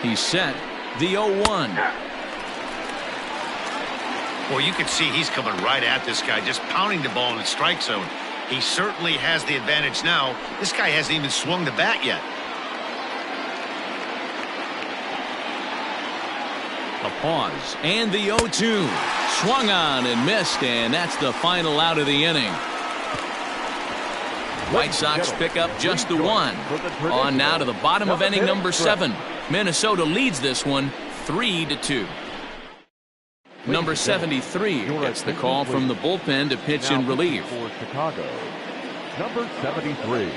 He's set the 0-1. Well, you can see he's coming right at this guy, just pounding the ball in the strike zone. He certainly has the advantage now. This guy hasn't even swung the bat yet. A pause, and the 0-2. Swung on and missed, and that's the final out of the inning. White Sox pick up just the 1. On now to the bottom of inning number 7. Minnesota leads this one 3-2. Number 73 gets the call from the bullpen to pitch in relief. For Chicago, number 73.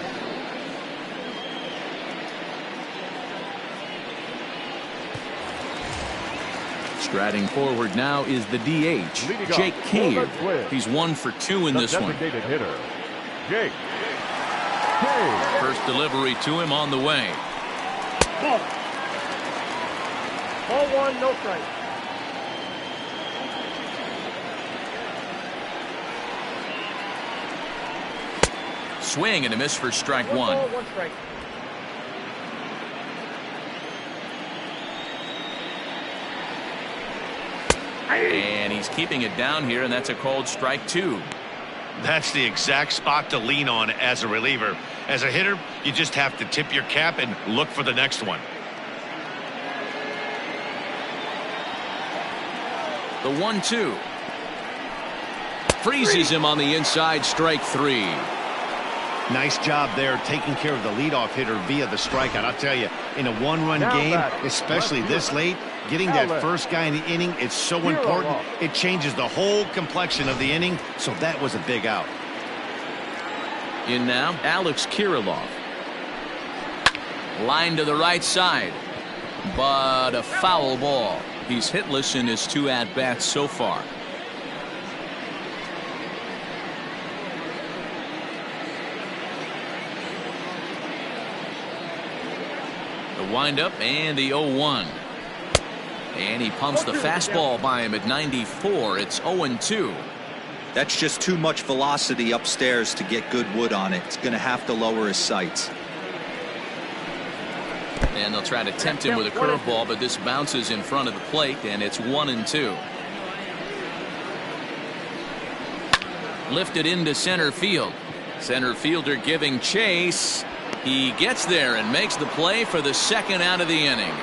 Striding forward now is the DH, Jake Cave. He's 1 for 2 in this one. Hitter, Jake Cave. First delivery to him on the way. Ball 1, no strike. Swing and a miss for strike 1. Ball, 1 strike. And he's keeping it down here, and that's a called strike 2. That's the exact spot to lean on as a reliever. As a hitter, you just have to tip your cap and look for the next one. The 1-2. Freezes him on the inside, strike 3. Nice job there taking care of the leadoff hitter via the strikeout. I'll tell you, in a one-run game, especially this late, getting that first guy in the inning, it's so important. It changes the whole complexion of the inning, so that was a big out. In now, Alex Kirilloff. Line to the right side, but a foul ball. He's hitless in his 2 at-bats so far. The windup and the 0-1. And he pumps the fastball by him at 94. It's 0-2. That's just too much velocity upstairs to get good wood on it. It's going to have to lower his sights. And they'll try to tempt him with a curveball, but this bounces in front of the plate, and it's 1-2. Lifted into center field. Center fielder giving chase. He gets there and makes the play for the second out of the inning.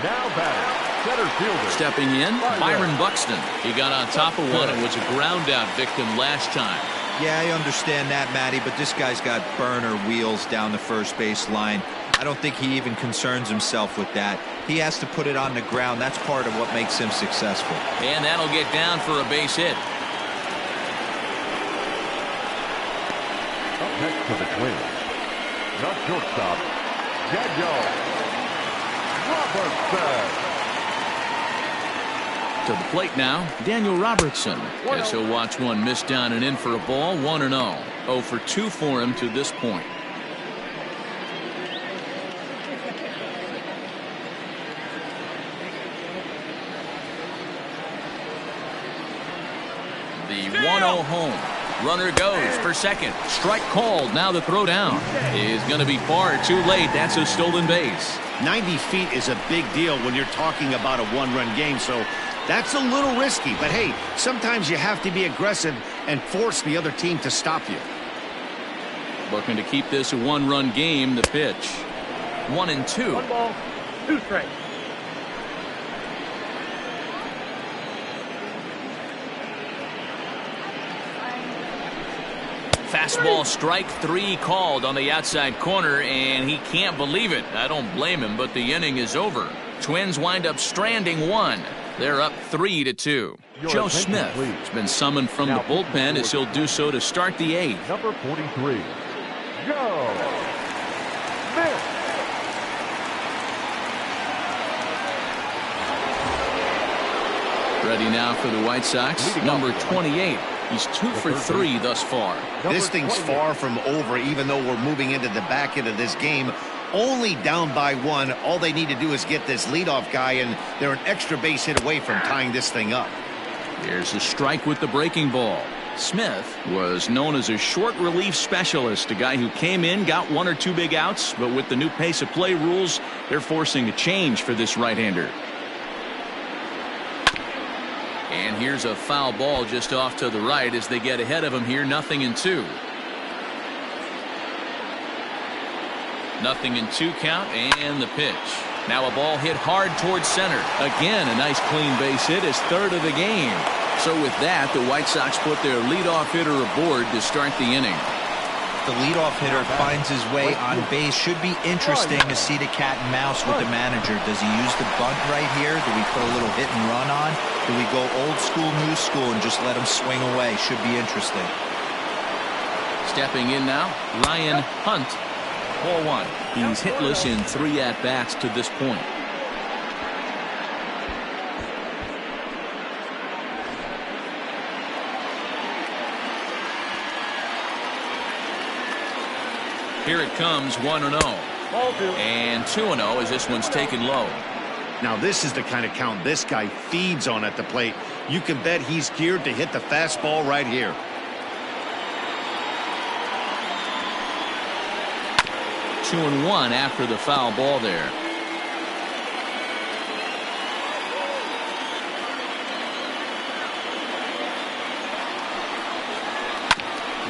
Now batting, center fielder. Stepping in, Byron Buxton. He got on top of one and was a ground out victim last time. Yeah, I understand that, Matty, but this guy's got burner wheels down the first base line. I don't think he even concerns himself with that. He has to put it on the ground. That's part of what makes him successful. And that'll get down for a base hit. Up next to the Twins, not shortstop, Daniel Robertson. To the plate now, Daniel Robertson. Guess he'll watch one miss down and in for a ball. 1-0. 0 for 2 for him to this point. The 1-0 home. Runner goes for second. Strike called. Now the throw down is going to be far too late. That's a stolen base. 90 feet is a big deal when you're talking about a one-run game, so that's a little risky. But hey, sometimes you have to be aggressive and force the other team to stop you. Looking to keep this a one-run game. The pitch. 1-2. 1 ball, 2 strikes. Fastball strike 3 called on the outside corner, and he can't believe it. I don't blame him, but the inning is over. Twins wind up stranding 1. They're up 3-2. Joe Smith has been summoned from the bullpen as he'll do so to start the 8th. Number 43, Joe Smith. Ready now for the White Sox, number 28. He's 2 for 3 thus far. This thing's far from over, even though we're moving into the back end of this game. Only down by 1. All they need to do is get this leadoff guy, and they're an extra base hit away from tying this thing up. Here's a strike with the breaking ball. Smith was known as a short relief specialist, a guy who came in, got 1 or 2 big outs, but with the new pace of play rules, they're forcing a change for this right-hander. And here's a foul ball just off to the right as they get ahead of him here. 0-2. 0-2 count, and the pitch. Now a ball hit hard towards center. Again, a nice clean base hit, his 3rd of the game. So with that, the White Sox put their leadoff hitter aboard to start the inning. The leadoff hitter finds his way on base. Should be interesting to see the cat and mouse with the manager. Does he use the bunt right here? Do we put a little hit and run on? Do we go old school, new school, and just let him swing away? Should be interesting. Stepping in now, Ryan Hunt. Ball 1. He's hitless in 3 at-bats to this point. Here it comes, 1-0. And 2-0 as this one's taken low. Now this is the kind of count this guy feeds on at the plate. You can bet he's geared to hit the fastball right here. Two and 1 after the foul ball there.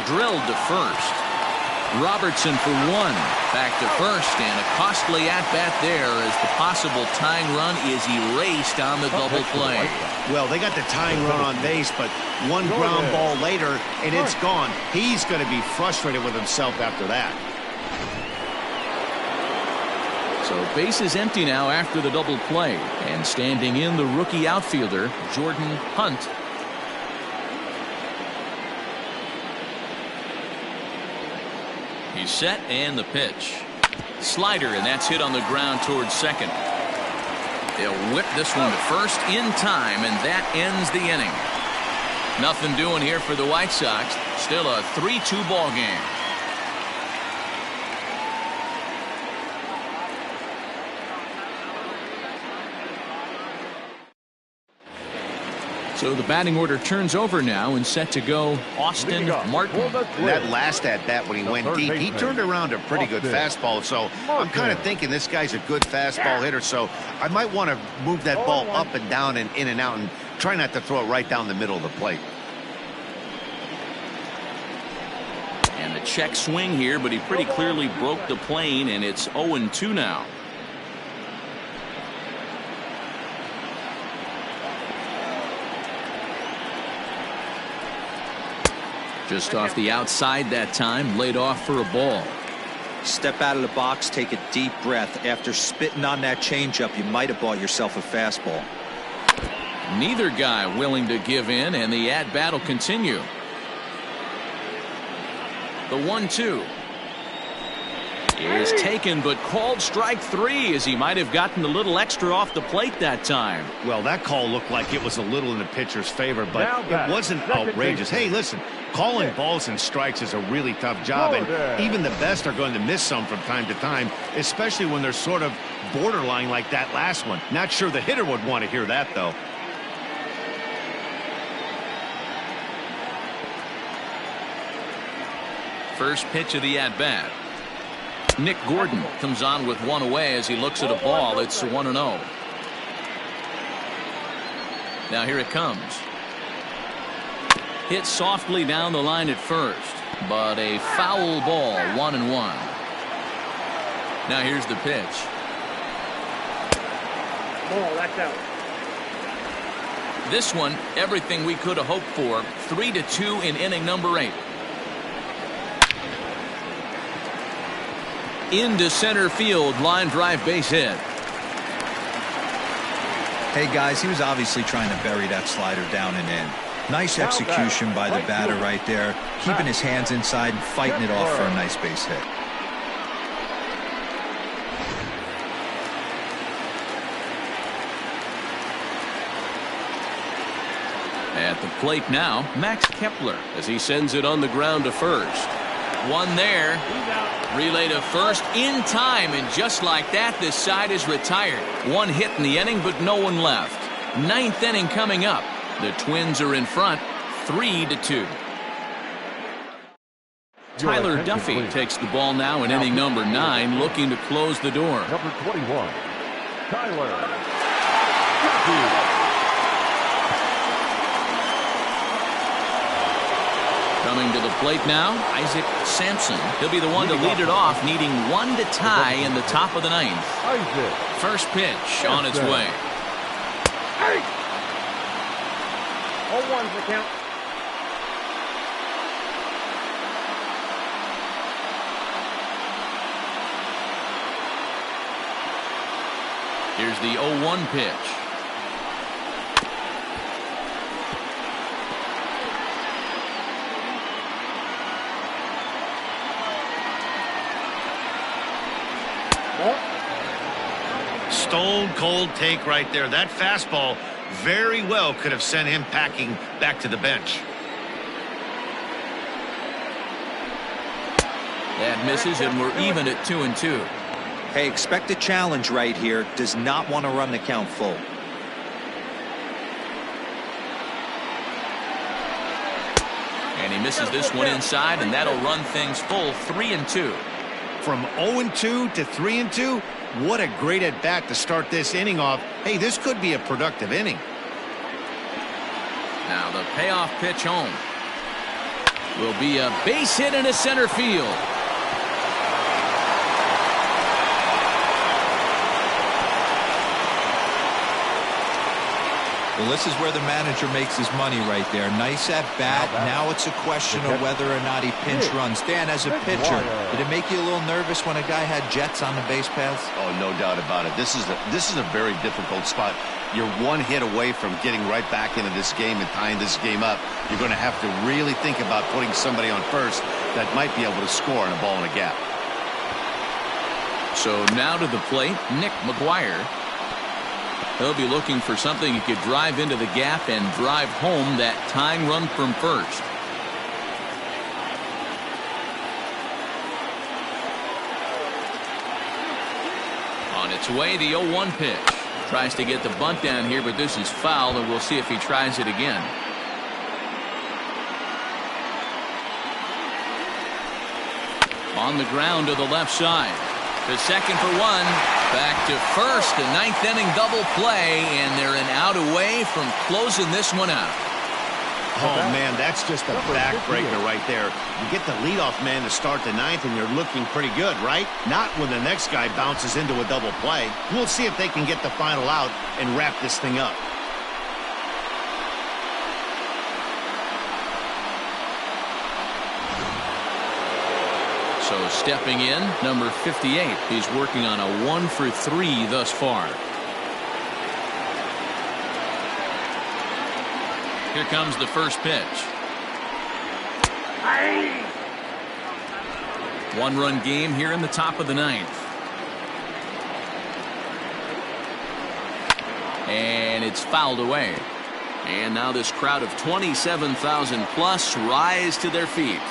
Drilled to first. Robertson for 1. Back to first, and a costly at-bat there as the possible tying run is erased on the double play. Well, they got the tying run on base, but one ground ball later, and it's gone. He's going to be frustrated with himself after that. So base is empty now after the double play, and standing in the rookie outfielder, Jordan Hunt. He's set, and the pitch. Slider, and that's hit on the ground towards second. They'll whip this one to first in time, and that ends the inning. Nothing doing here for the White Sox. Still a 3-2 ball game. So the batting order turns over now and set to go Austin Martin. That last at-bat when he went deep, he turned around a pretty good fastball. So I'm kind of thinking this guy's a good fastball hitter. So I might want to move that ball up and down and in and out and try not to throw it right down the middle of the plate. And the check swing here, but he pretty clearly broke the plane, and it's 0-2 now. Just off the outside that time, laid off for a ball. Step out of the box, take a deep breath. After spitting on that changeup, you might have bought yourself a fastball. Neither guy willing to give in, and the at-bat will continue. The 1-2 is taken, but called strike 3 as he might have gotten a little extra off the plate that time. Well, that call looked like it was a little in the pitcher's favor, but it wasn't outrageous. Hey, listen, calling balls and strikes is a really tough job, and even the best are going to miss some from time to time, especially when they're sort of borderline like that last one. Not sure the hitter would want to hear that, though. First pitch of the at-bat. Nick Gordon comes on with one away as he looks at a ball. It's 1-0. Now here it comes. Hit softly down the line at first, but a foul ball, 1-1. Now here's the pitch. Ball, that's out. This one, everything we could have hoped for. 3-2 in inning number 8. Into center field, line drive base hit. Hey guys, he was obviously trying to bury that slider down and in. Nice execution by the batter right there, keeping his hands inside and fighting it off for a nice base hit. At the plate now, Max Kepler as he sends it on the ground to first. One there. Relay to first in time, and just like that, this side is retired. One hit in the inning, but no one left. 9th inning coming up. The Twins are in front, 3-2. Tyler Duffy takes the ball now in inning number 9, looking to close the door. Number 21, Tyler Duffy. Coming to the plate now, Isaac Sampson. He'll be the one to lead it off, needing one to tie in the top of the 9th. Isaac. First pitch on its way. Hey! 0-1's the count. Here's the 0-1 pitch. Stone cold take right there. That fastball very well could have sent him packing back to the bench. That misses, and we're even at 2-2. Hey, expect a challenge right here. Does not want to run the count full. And he misses this one inside, and that'll run things full 3-2. From 0-2 to 3-2, what a great at bat to start this inning off. Hey, this could be a productive inning. Now the payoff pitch home will be a base hit into center field. Well, this is where the manager makes his money right there. Nice at bat. Now it's a question of whether or not he pinch runs. Dan, as a pitcher, did it make you a little nervous when a guy had jets on the base paths? Oh, no doubt about it. This is a very difficult spot. You're one hit away from getting right back into this game and tying this game up. You're going to have to really think about putting somebody on first that might be able to score on a ball in a gap. So now to the plate, Nick McGuire. He'll be looking for something he could drive into the gap and drive home that tying run from first. On its way, the 0-1 pitch. Tries to get the bunt down here, but this is foul, and we'll see if he tries it again. On the ground to the left side. To second for one. Back to first. A 9th inning double play, and they're an out away from closing this one out. Oh, man, that's just a backbreaker right there. You get the leadoff man to start the 9th, and you're looking pretty good, right? Not when the next guy bounces into a double play. We'll see if they can get the final out and wrap this thing up. So stepping in, number 58. He's working on a 1-for-3 thus far. Here comes the first pitch. One-run game here in the top of the 9th. And it's fouled away. And now this crowd of 27,000 plus rise to their feet.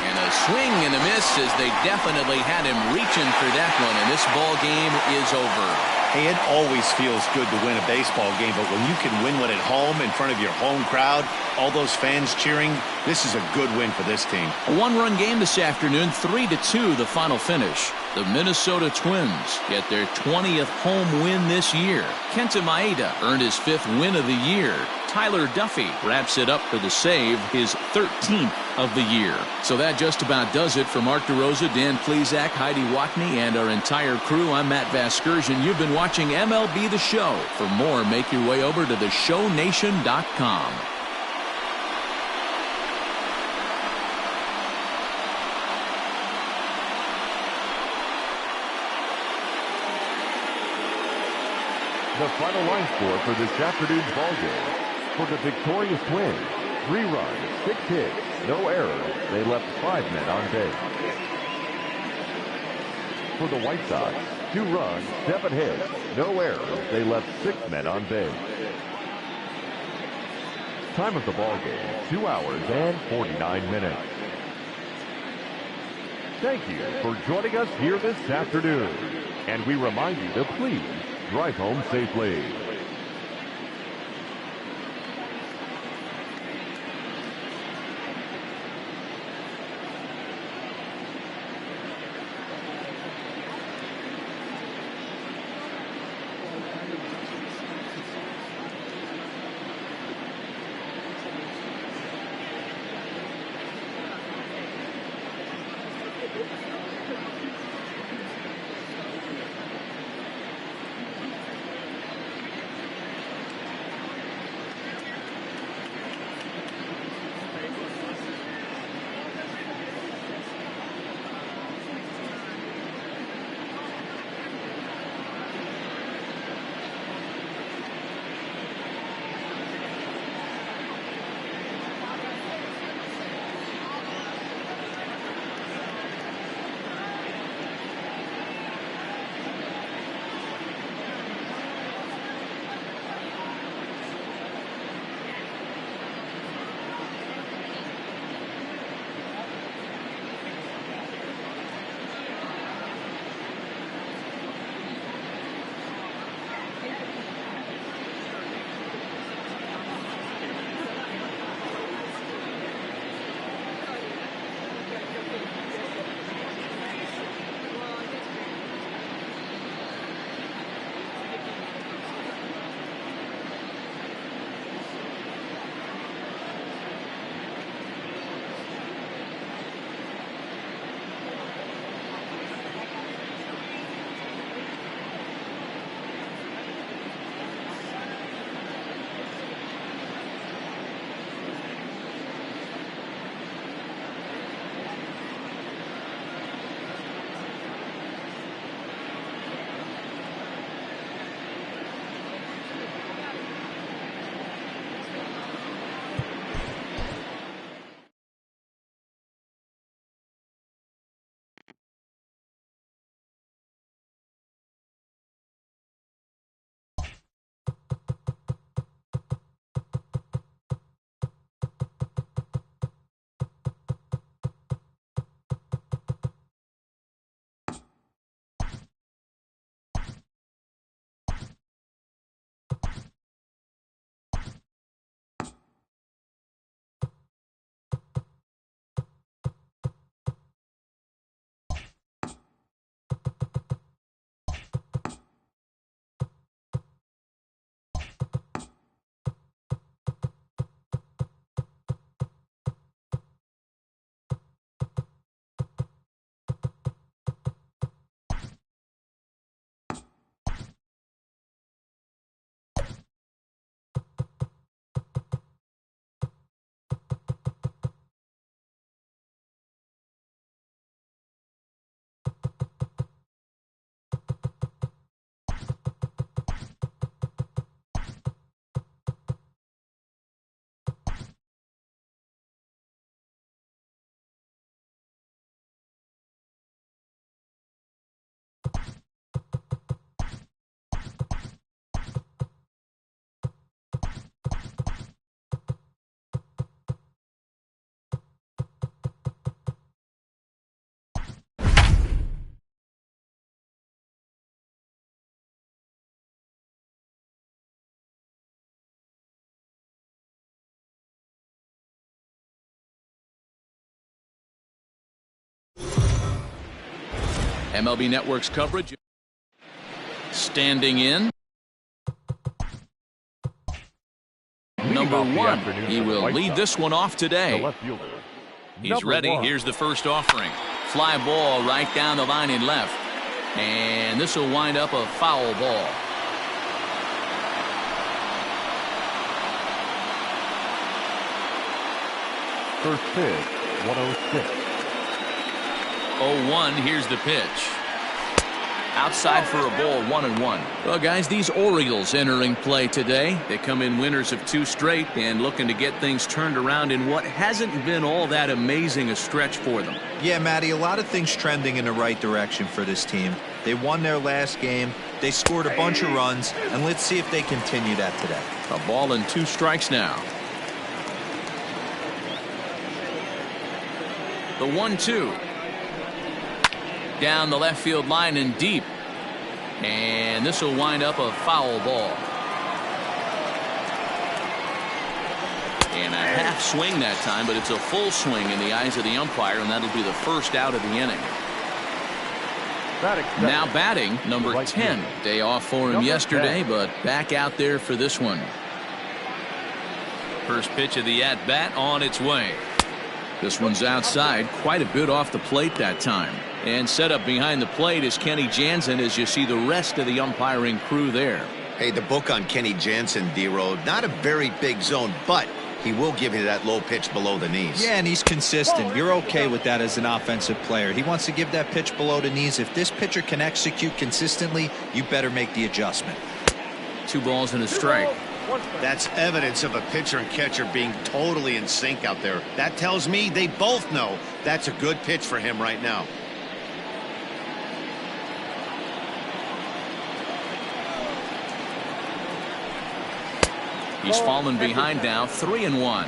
And a swing and a miss, as they definitely had him reaching for that one, and this ball game is over. Hey, it always feels good to win a baseball game, but when you can win one at home in front of your home crowd, all those fans cheering, this is a good win for this team. A one-run game this afternoon, 3-2 the final finish. The Minnesota Twins get their 20th home win this year. Kenta Maeda earned his 5th win of the year. Tyler Duffy wraps it up for the save, his 13th of the year. So that just about does it for Mark DeRosa, Dan Plesac, Heidi Watney, and our entire crew. I'm Matt Vasgersian. You've been watching MLB The Show. For more, make your way over to theshownation.com. The final line score for this afternoon's ballgame. For the victorious Twins, 3 runs, 6 hits, no errors. They left 5 men on base. For the White Sox, 2 runs, 7 hits, no errors. They left 6 men on base. Time of the ballgame, 2 hours and 49 minutes. Thank you for joining us here this afternoon. And we remind you to please drive home safely. MLB Network's coverage. Standing in. Number 1. He will lead this one off today. He's ready. Here's the first offering. Fly ball right down the line in left. And this will wind up a foul ball. First pitch, 106. 0-1. Here's the pitch. Outside for a ball, 1-1. Well, guys, these Orioles entering play today. They come in winners of 2 straight and looking to get things turned around in what hasn't been all that amazing a stretch for them. Yeah, Matty, a lot of things trending in the right direction for this team. They won their last game. They scored a bunch of runs, and let's see if they continue that today. A ball and 2 strikes now. The 1-2. Down the left field line and deep. And this will wind up a foul ball. And a half swing that time, but it's a full swing in the eyes of the umpire, and that'll be the first out of the inning. Now batting, number 10. Day off for him yesterday, but back out there for this one. First pitch of the at-bat on its way. This one's outside, quite a bit off the plate that time. And set up behind the plate is Kenny Jansen as you see the rest of the umpiring crew there. Hey, the book on Kenny Jansen, D-Road, not a very big zone, but he will give you that low pitch below the knees. Yeah, and he's consistent. You're okay with that as an offensive player. He wants to give that pitch below the knees. If this pitcher can execute consistently, you better make the adjustment. 2 balls and a strike. That's evidence of a pitcher and catcher being totally in sync out there. That tells me they both know that's a good pitch for him right now. He's fallen behind now, 3-1.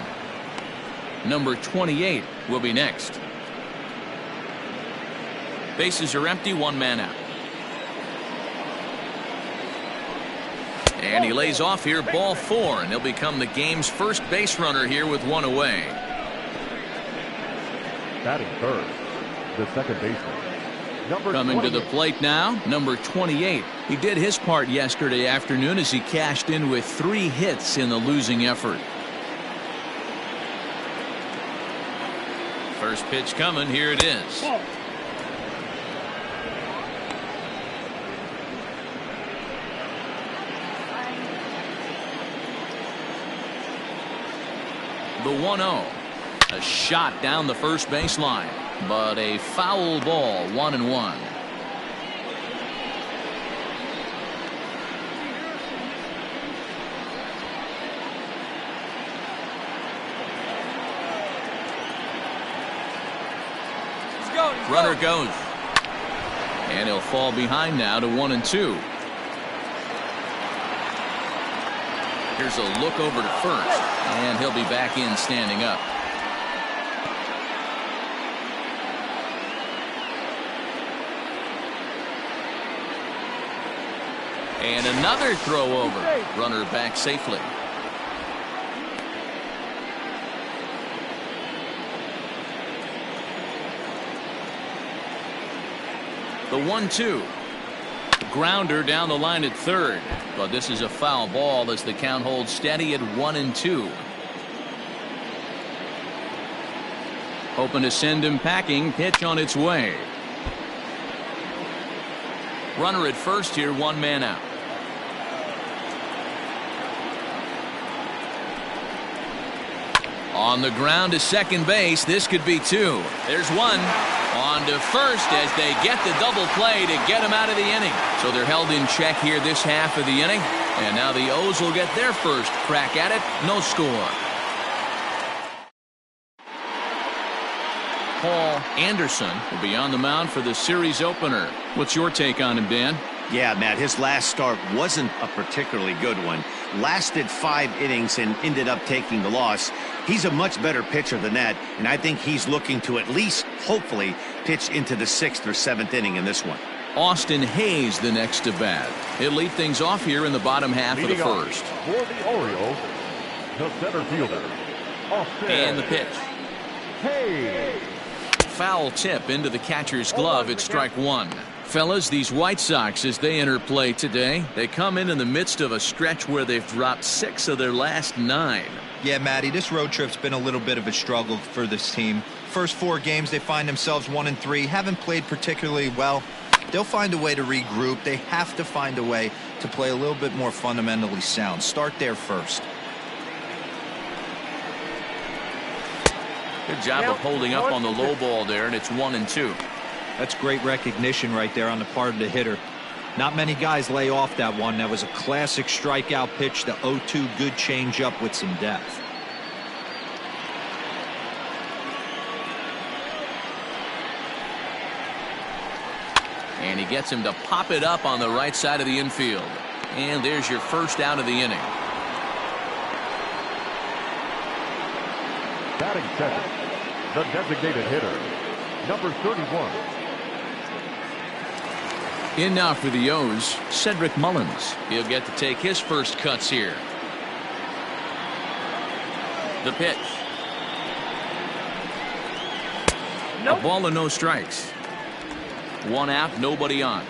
Number 28 will be next. Bases are empty, 1 man out. And he lays off here, ball 4, and he'll become the game's first base runner here with 1 away. Batting third, the second baseman. Coming to the plate now, number 28. He did his part yesterday afternoon as he cashed in with 3 hits in the losing effort. First pitch coming, here it is. The 1-0. A shot down the first baseline, but a foul ball, 1-1. Runner goes. And he'll fall behind now to 1-2. Here's a look over to first, and he'll be back in standing up. And another throw over. Runner back safely. The 1-2. Grounder down the line at third, but this is a foul ball as the count holds steady at 1-2. Hoping to send him packing. Pitch on its way. Runner at first here, 1 man out. On the ground to second base. This could be 2. There's 1. On to first as they get the double play to get him out of the inning. So they're held in check here this half of the inning. And now the O's will get their first crack at it. No score. Paul Anderson will be on the mound for the series opener. What's your take on him, Dan? Yeah, Matt, his last start wasn't a particularly good one. Lasted 5 innings and ended up taking the loss. He's a much better pitcher than that, and I think he's looking to at least, hopefully, pitch into the 6th or 7th inning in this one. Austin Hayes the next to bat. He'll lead things off here in the bottom half of the first. For the Orioles, the center fielder, Austin. And the pitch. Hayes. Foul tip into the catcher's glove at strike 1. Fellas, these White Sox, as they enter play today, they come in the midst of a stretch where they've dropped 6 of their last 9. Yeah, Matty, this road trip's been a little bit of a struggle for this team. First 4 games, they find themselves 1-3, haven't played particularly well. They'll find a way to regroup. They have to find a way to play a little bit more fundamentally sound. Start there first. Good job of holding up on the low ball there, and it's 1-2. That's great recognition right there on the part of the hitter. Not many guys lay off that one. That was a classic strikeout pitch, the 0-2 good changeup with some depth. And he gets him to pop it up on the right side of the infield. And there's your first out of the inning. Batting second, the designated hitter, number 31. In now for the O's, Cedric Mullins. He'll get to take his first cuts here. The pitch. A ball and no strikes. 1 out, nobody on.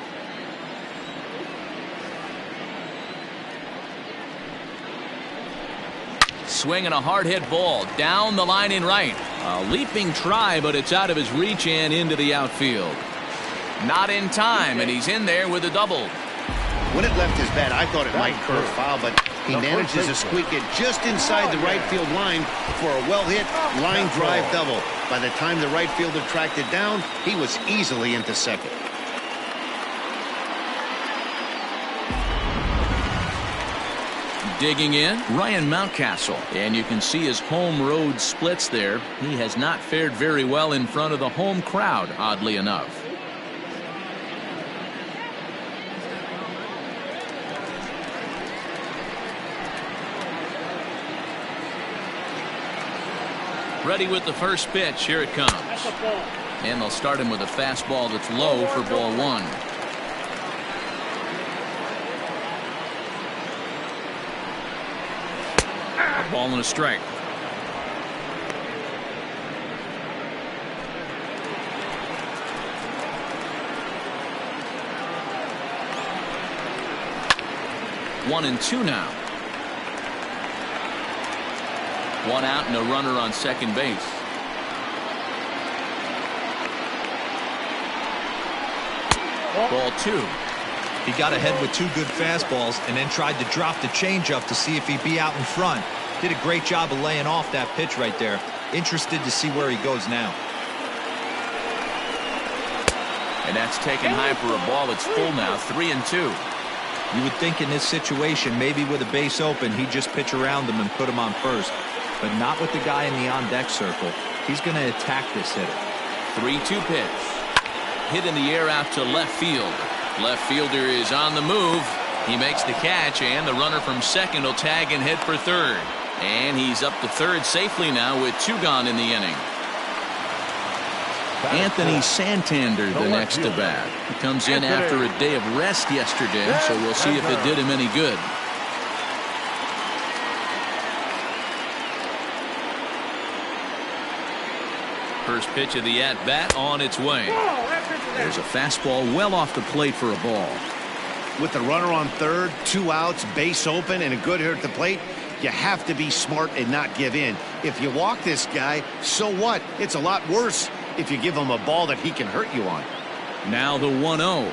Swinging a hard hit ball down the line in right. A leaping try, but it's out of his reach and into the outfield. Not in time, and he's in there with a double. When it left his bat, I thought it might curve foul, but he manages to squeak it just inside the right field line for a well-hit line drive double. By the time the right fielder tracked it down, he was easily into second. Digging in, Ryan Mountcastle. And you can see his home road splits there. He has not fared very well in front of the home crowd, oddly enough. Ready with the first pitch. Here it comes. And they'll start him with a fastball that's low for ball 1. Ball and a strike. One and two now. 1 out and a runner on second base. Ball 2. He got ahead with 2 good fastballs and then tried to drop the changeup to see if he'd be out in front. Did a great job of laying off that pitch right there. Interested to see where he goes now. And that's taken high for a ball. It's full now. 3-2. You would think in this situation, maybe with a base open, he'd just pitch around him and put him on first. But not with the guy in the on-deck circle. He's going to attack this hitter. 3-2 pitch. Hit in the air out to left field. Left fielder is on the move. He makes the catch, and the runner from second will tag and hit for third. And he's up to third safely now with 2 gone in the inning. Anthony Santander the next to bat. He comes in after a day of rest yesterday, so we'll see if it did him any good. First pitch of the at-bat on its way. There's a fastball well off the plate for a ball. With the runner on third, 2 outs, base open, and a good hitter at the plate, you have to be smart and not give in. If you walk this guy, so what? It's a lot worse if you give him a ball that he can hurt you on. Now the 1-0.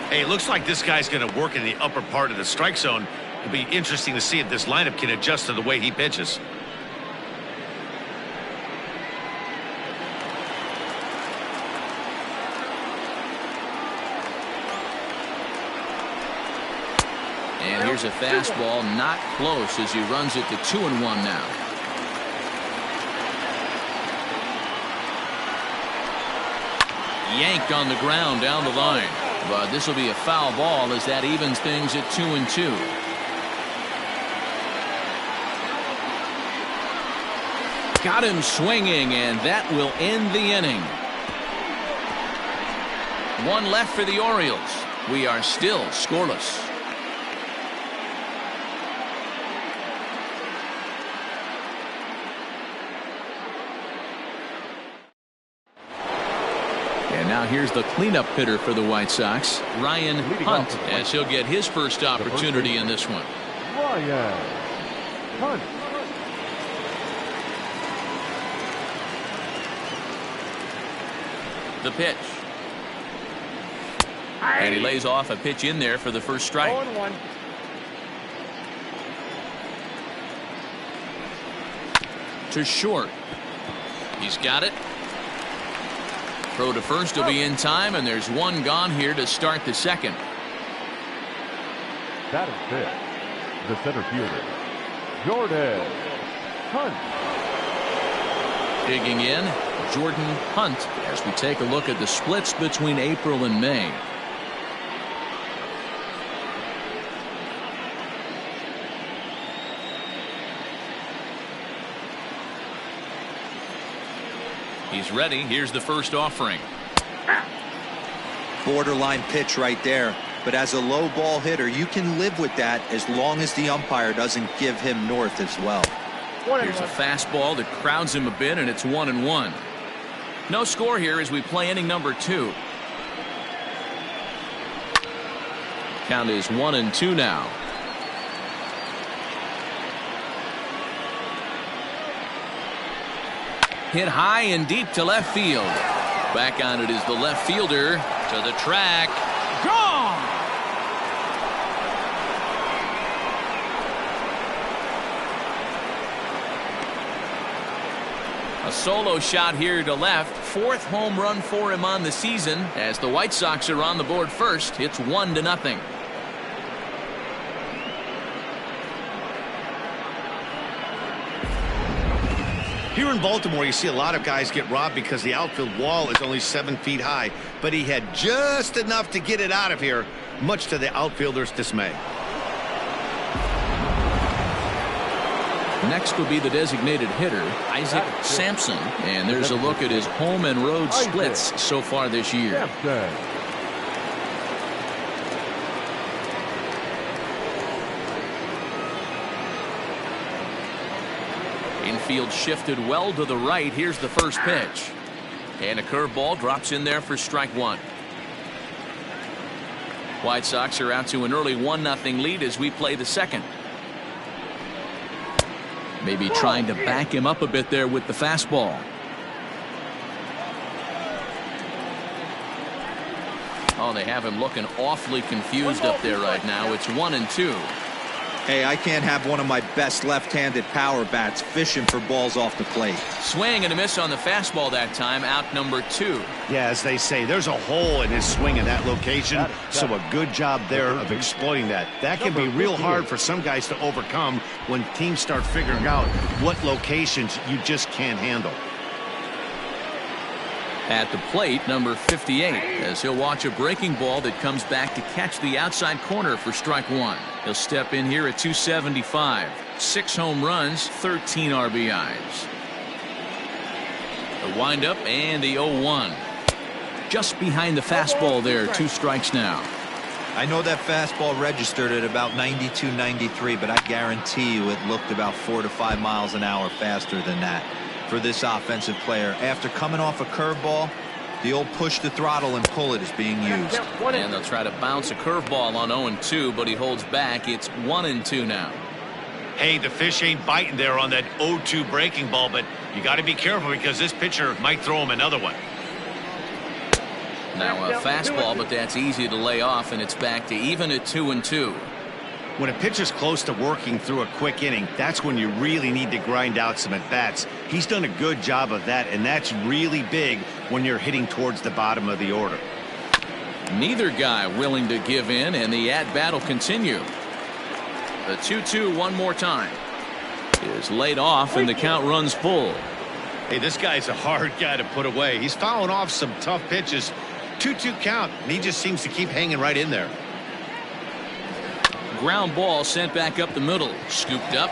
Hey, it looks like this guy's going to work in the upper part of the strike zone. It'll be interesting to see if this lineup can adjust to the way he pitches. And here's a fastball not close as he runs it to 2-1 now. Yanked on the ground down the line. But this will be a foul ball as that evens things at 2-2. Got him swinging, and that will end the inning. 1 left for the Orioles. We are still scoreless. And now here's the cleanup hitter for the White Sox, Ryan Hunt, as he'll get his first opportunity in this one. Ryan Hunt. The pitch. And he lays off a pitch in there for the first strike. 0-1. To short. He's got it. Throw to first will be in time, and there's one gone here to start the second. That is it. The center fielder, Jordan Hunt. Digging in, Jordan Hunt, as we take a look at the splits between April and May. He's ready. Here's the first offering. Borderline pitch right there. But as a low ball hitter, you can live with that as long as the umpire doesn't give him north as well. Here's a fastball that crowds him a bit, and it's 1-1. No score here as we play inning number 2. Count is 1-2 now. Hit high and deep to left field. Back on it is the left fielder to the track. Gone! A solo shot here to left. 4th home run for him on the season. As the White Sox are on the board first, it's 1-0. Here in Baltimore, you see a lot of guys get robbed because the outfield wall is only 7 feet high, but he had just enough to get it out of here, much to the outfielder's dismay. Next will be the designated hitter, Isaac Sampson, and there's a look at his home and road splits so far this year. Infield shifted well to the right. Here's the first pitch. And a curveball drops in there for strike 1. White Sox are out to an early 1-0 lead as we play the second. Maybe trying to back him up a bit there with the fastball. Oh, they have him looking awfully confused up there right now. It's 1-2. Hey, I can't have one of my best left-handed power bats fishing for balls off the plate. Swing and a miss on the fastball that time. Out number 2. Yeah, as they say, there's a hole in his swing in that location, so a good job there of exploiting that. That can be real hard for some guys to overcome when teams start figuring out what locations you just can't handle. At the plate, number 58, as he'll watch a breaking ball that comes back to catch the outside corner for strike 1. He'll step in here at 275. 6 home runs, 13 RBIs. The windup and the 0-1. Just behind the fastball there, 2 strikes now. I know that fastball registered at about 92, 93, but I guarantee you it looked about 4 to 5 miles an hour faster than that. For this offensive player, after coming off a curveball, the old push the throttle and pull it is being used. And they'll try to bounce a curveball on 0-2, but he holds back. It's 1-2 now. Hey, the fish ain't biting there on that 0-2 breaking ball, but you got to be careful because this pitcher might throw him another one. Now a fastball, but that's easy to lay off, and it's back to even at 2-2. When a pitcher's close to working through a quick inning, that's when you really need to grind out some at-bats. He's done a good job of that, and that's really big when you're hitting towards the bottom of the order. Neither guy willing to give in, and the at-bat will continue. The 2-2 one more time is laid off, and the count runs full. Hey, this guy's a hard guy to put away. He's fouling off some tough pitches. 2-2 count, and he just seems to keep hanging right in there. Ground ball sent back up the middle. Scooped up.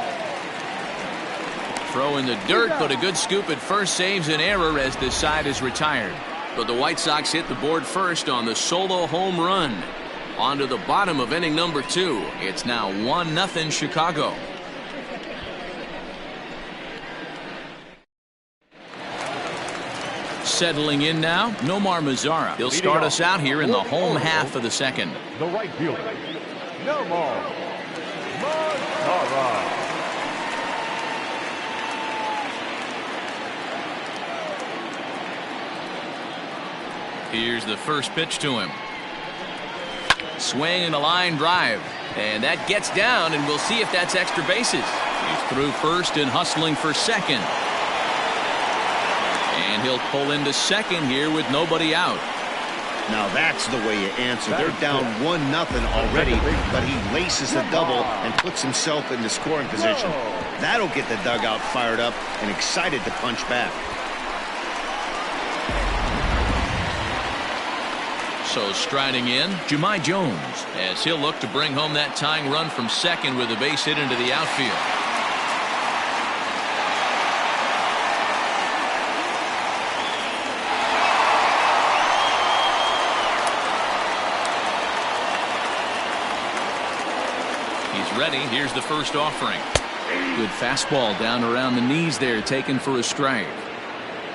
Throw in the dirt, but a good scoop at first saves an error as this side is retired. But the White Sox hit the board first on the solo home run. On to the bottom of inning number 2. It's now 1-0 Chicago. settling in now, Nomar Mazara. He'll start us out here in the home half of the second. The right fielder, Nomar Mazara. Here's the first pitch to him. Swing and a line drive. And that gets down, and we'll see if that's extra bases. He's through first and hustling for second. And he'll pull into second here with nobody out. Now that's the way you answer. They're down 1-0 already, but he laces the double and puts himself in the scoring position. That'll get the dugout fired up and excited to punch back. So striding in, Jahmai Jones, as he'll look to bring home that tying run from second with a base hit into the outfield. He's ready. Here's the first offering. Good fastball down around the knees there, taken for a strike.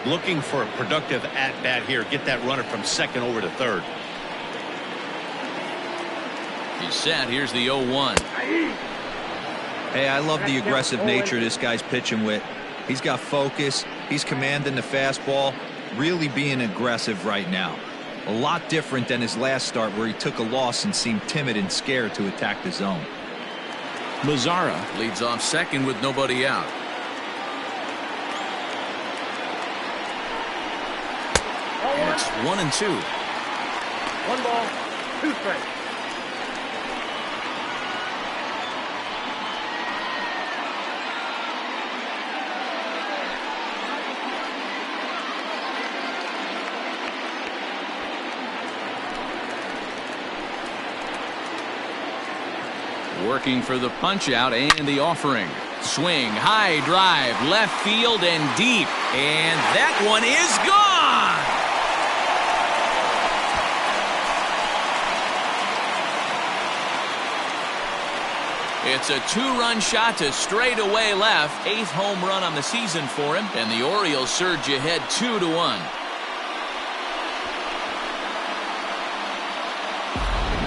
Looking for a productive at-bat here. Get that runner from second over to third. He's set. Here's the 0-1. Hey, I love the aggressive nature this guy's pitching with. He's got focus. He's commanding the fastball. Really being aggressive right now. A lot different than his last start where he took a loss and seemed timid and scared to attack the zone. Mazara leads off second with nobody out. And it's 1-2. 1 ball, 2 strikes. Working for the punch out and the offering. Swing, high drive, left field and deep. And that one is gone. It's a 2-run shot to straightaway left. 8th home run on the season for him. And the Orioles surge ahead 2-1.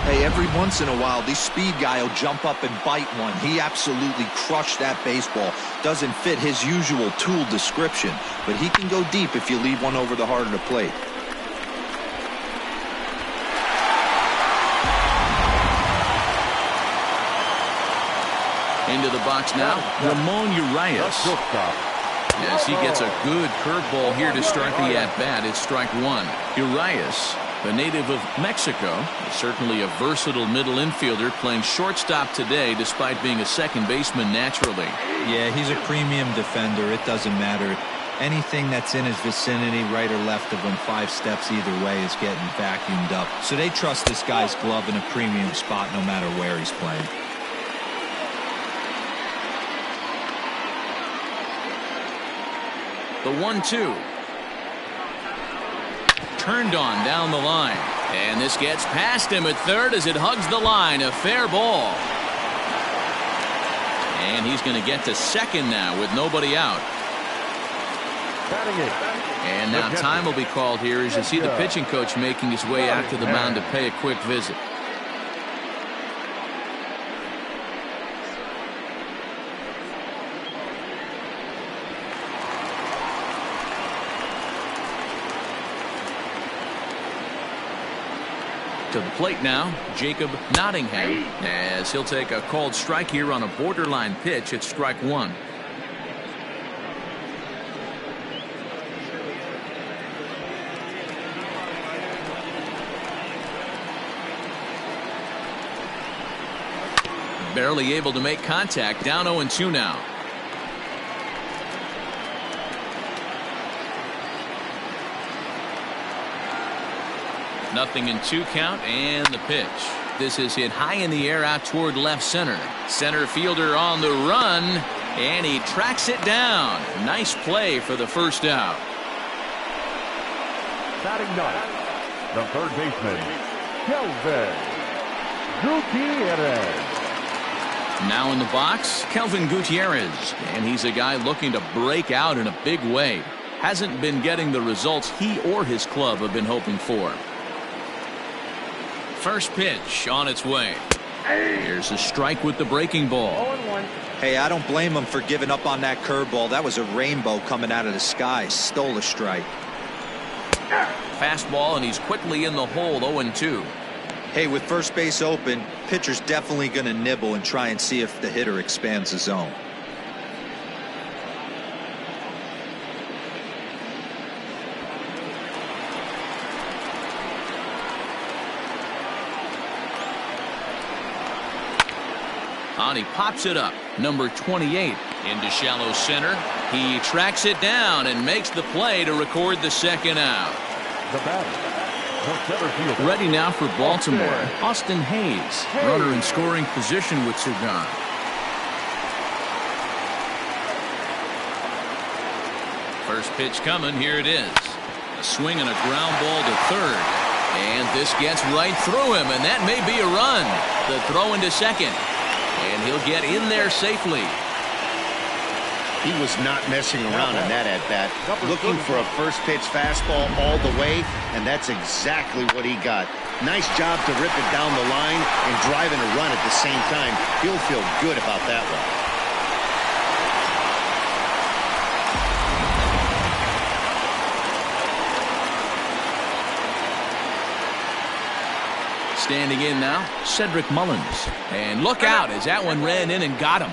Hey, every once in a while, this speed guy will jump up and bite one. He absolutely crushed that baseball. Doesn't fit his usual tool description, but he can go deep if you leave one over the heart of the plate. Into the box now, Ramon Urias. Yes, he gets a good curveball here to start the at-bat. It's strike one. Urias, a native of Mexico, is certainly a versatile middle infielder playing shortstop today despite being a second baseman naturally. Yeah, he's a premium defender. It doesn't matter. Anything that's in his vicinity, right or left of him, 5 steps either way, is getting vacuumed up. So they trust this guy's glove in a premium spot no matter where he's playing. The 1-2. Turned on down the line. And this gets past him at third as it hugs the line. A fair ball. And he's going to get to second now with nobody out. And now time will be called here as you see the pitching coach making his way out to the mound to pay a quick visit. To the plate now, Jacob Nottingham, as he'll take a called strike here on a borderline pitch at strike one. Barely able to make contact, down 0-2 now. Nothing in 2 count and the pitch. This is hit high in the air out toward left center. Center fielder on the run and he tracks it down. Nice play for the first out. Batting ninth, the third baseman, Kelvin Gutierrez. Now in the box, Kelvin Gutierrez, and he's a guy looking to break out in a big way. hasn't been getting the results he or his club have been hoping for. First pitch on its way. Here's a strike with the breaking ball. 0-1. Hey, I don't blame him for giving up on that curveball. That was a rainbow coming out of the sky. Stole a strike. Fastball, and he's quickly in the hole. 0-2. Hey, with first base open, pitcher's definitely going to nibble and try and see if the hitter expands the zone. And he pops it up. Number 28 into shallow center. He tracks it down and makes the play to record the second out. The batter, the center fielder. Ready now for Baltimore. Austin Hayes, runner in scoring position with Sugan. First pitch coming. Here it is. A swing and a ground ball to third. And this gets right through him, and that may be a run. The throw into second. And he'll get in there safely. He was not messing around in that at-bat. Looking for a first-pitch fastball all the way, and that's exactly what he got. Nice job to rip it down the line and driving a run at the same time. He'll feel good about that one. Standing in now, Cedric Mullins. And look out as that one ran in and got him.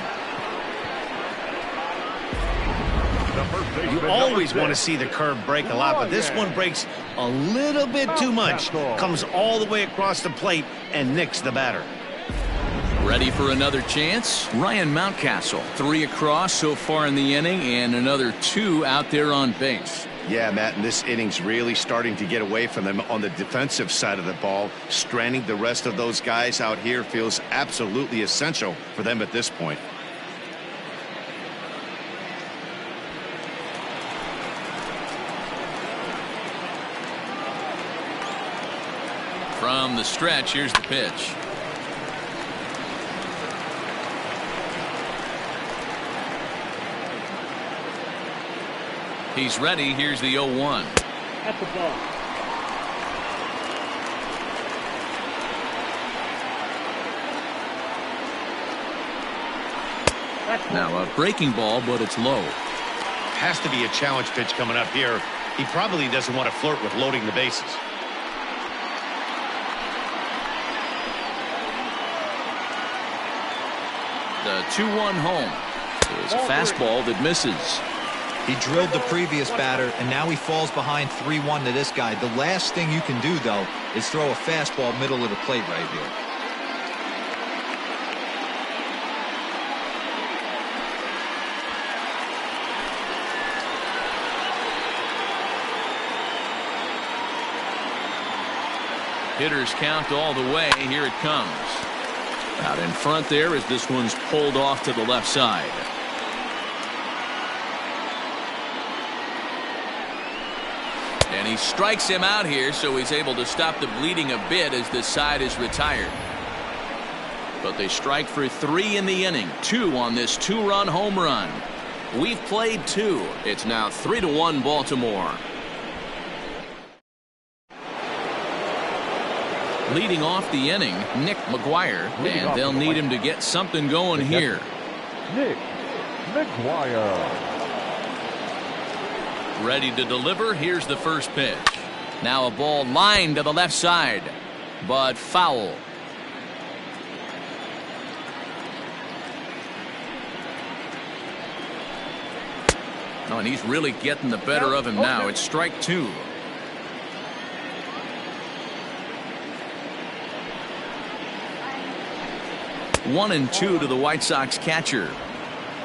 You always want to see the curve break a lot, but this one breaks a little bit too much. Comes all the way across the plate and nicks the batter. Ready for another chance? Ryan Mountcastle. 3 across so far in the inning and another 2 out there on base. Yeah, Matt, and this inning's really starting to get away from them on the defensive side of the ball. Stranding the rest of those guys out here feels absolutely essential for them at this point. From the stretch, here's the pitch. He's ready. Here's the 0-1. That's the ball. Now a breaking ball, but it's low. Has to be a challenge pitch coming up here. He probably doesn't want to flirt with loading the bases. The 2-1 home. It's a fastball that misses. He drilled the previous batter, and now he falls behind 3-1 to this guy. The last thing you can do, though, is throw a fastball middle of the plate right here. Hitters count all the way. Here it comes. Out in front there as this one's pulled off to the left side. And he strikes him out here, so he's able to stop the bleeding a bit as this side is retired. But they strike for 3 in the inning. 2 on this 2-run home run. We've played 2. It's now 3-1 Baltimore. Leading off the inning, Nick McGuire, and they'll need him to get something going here. Nick McGuire. Ready to deliver. Here's the first pitch. Now a ball lined to the left side, but foul. Oh, and he's really getting the better of him now. It's strike 2. One and 2 to the White Sox catcher.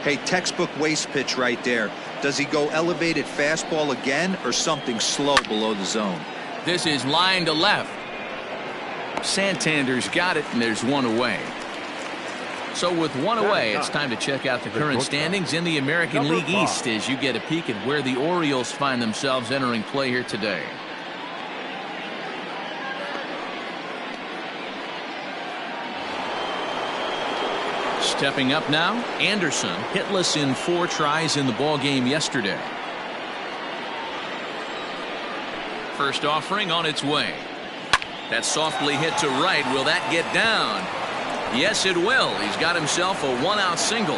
Hey, textbook waste pitch right there. Does he go elevated fastball again or something slow below the zone? This is line to left. Santander's got it, and there's 1 away. So with 1 away, it's time to check out the current standings in the American League East as you get a peek at where the Orioles find themselves entering play here today. Stepping up now, Anderson, hitless in 4 tries in the ball game yesterday. First offering on its way. That's softly hit to right. Will that get down? Yes, it will. He's got himself a one-out single.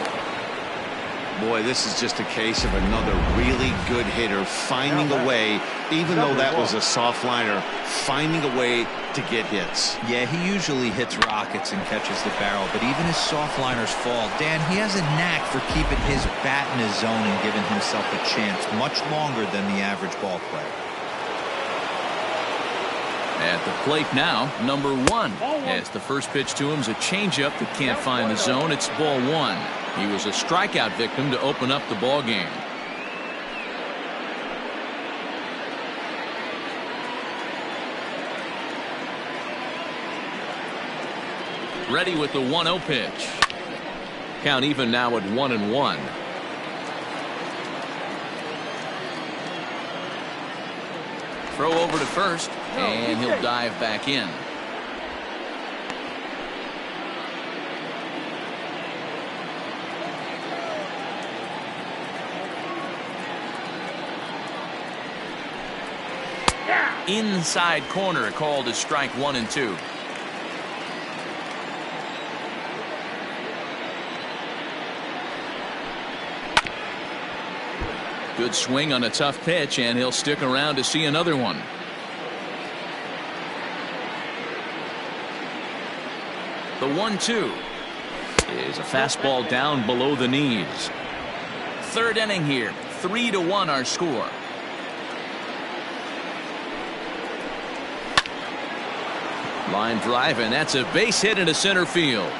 Boy, this is just a case of another really good hitter finding a way, even though that was a soft liner, finding a way to get hits. Yeah, he usually hits rockets and catches the barrel, but even his soft liners fall. Dan, he has a knack for keeping his bat in his zone and giving himself a chance much longer than the average ball player. At the plate now, number 1. As the first pitch to him is a changeup that can't find the zone. It's ball 1. He was a strikeout victim to open up the ball game. Ready with the 1-0 pitch. Count even now at 1-1. Throw over to first, and he'll dive back in. Inside corner, called as strike 1 and 2. Good swing on a tough pitch, and he'll stick around to see another one. The 1-2 is a fastball down below the knees. Third inning here, 3-1 our score. Line drive, and that's a base hit into center field.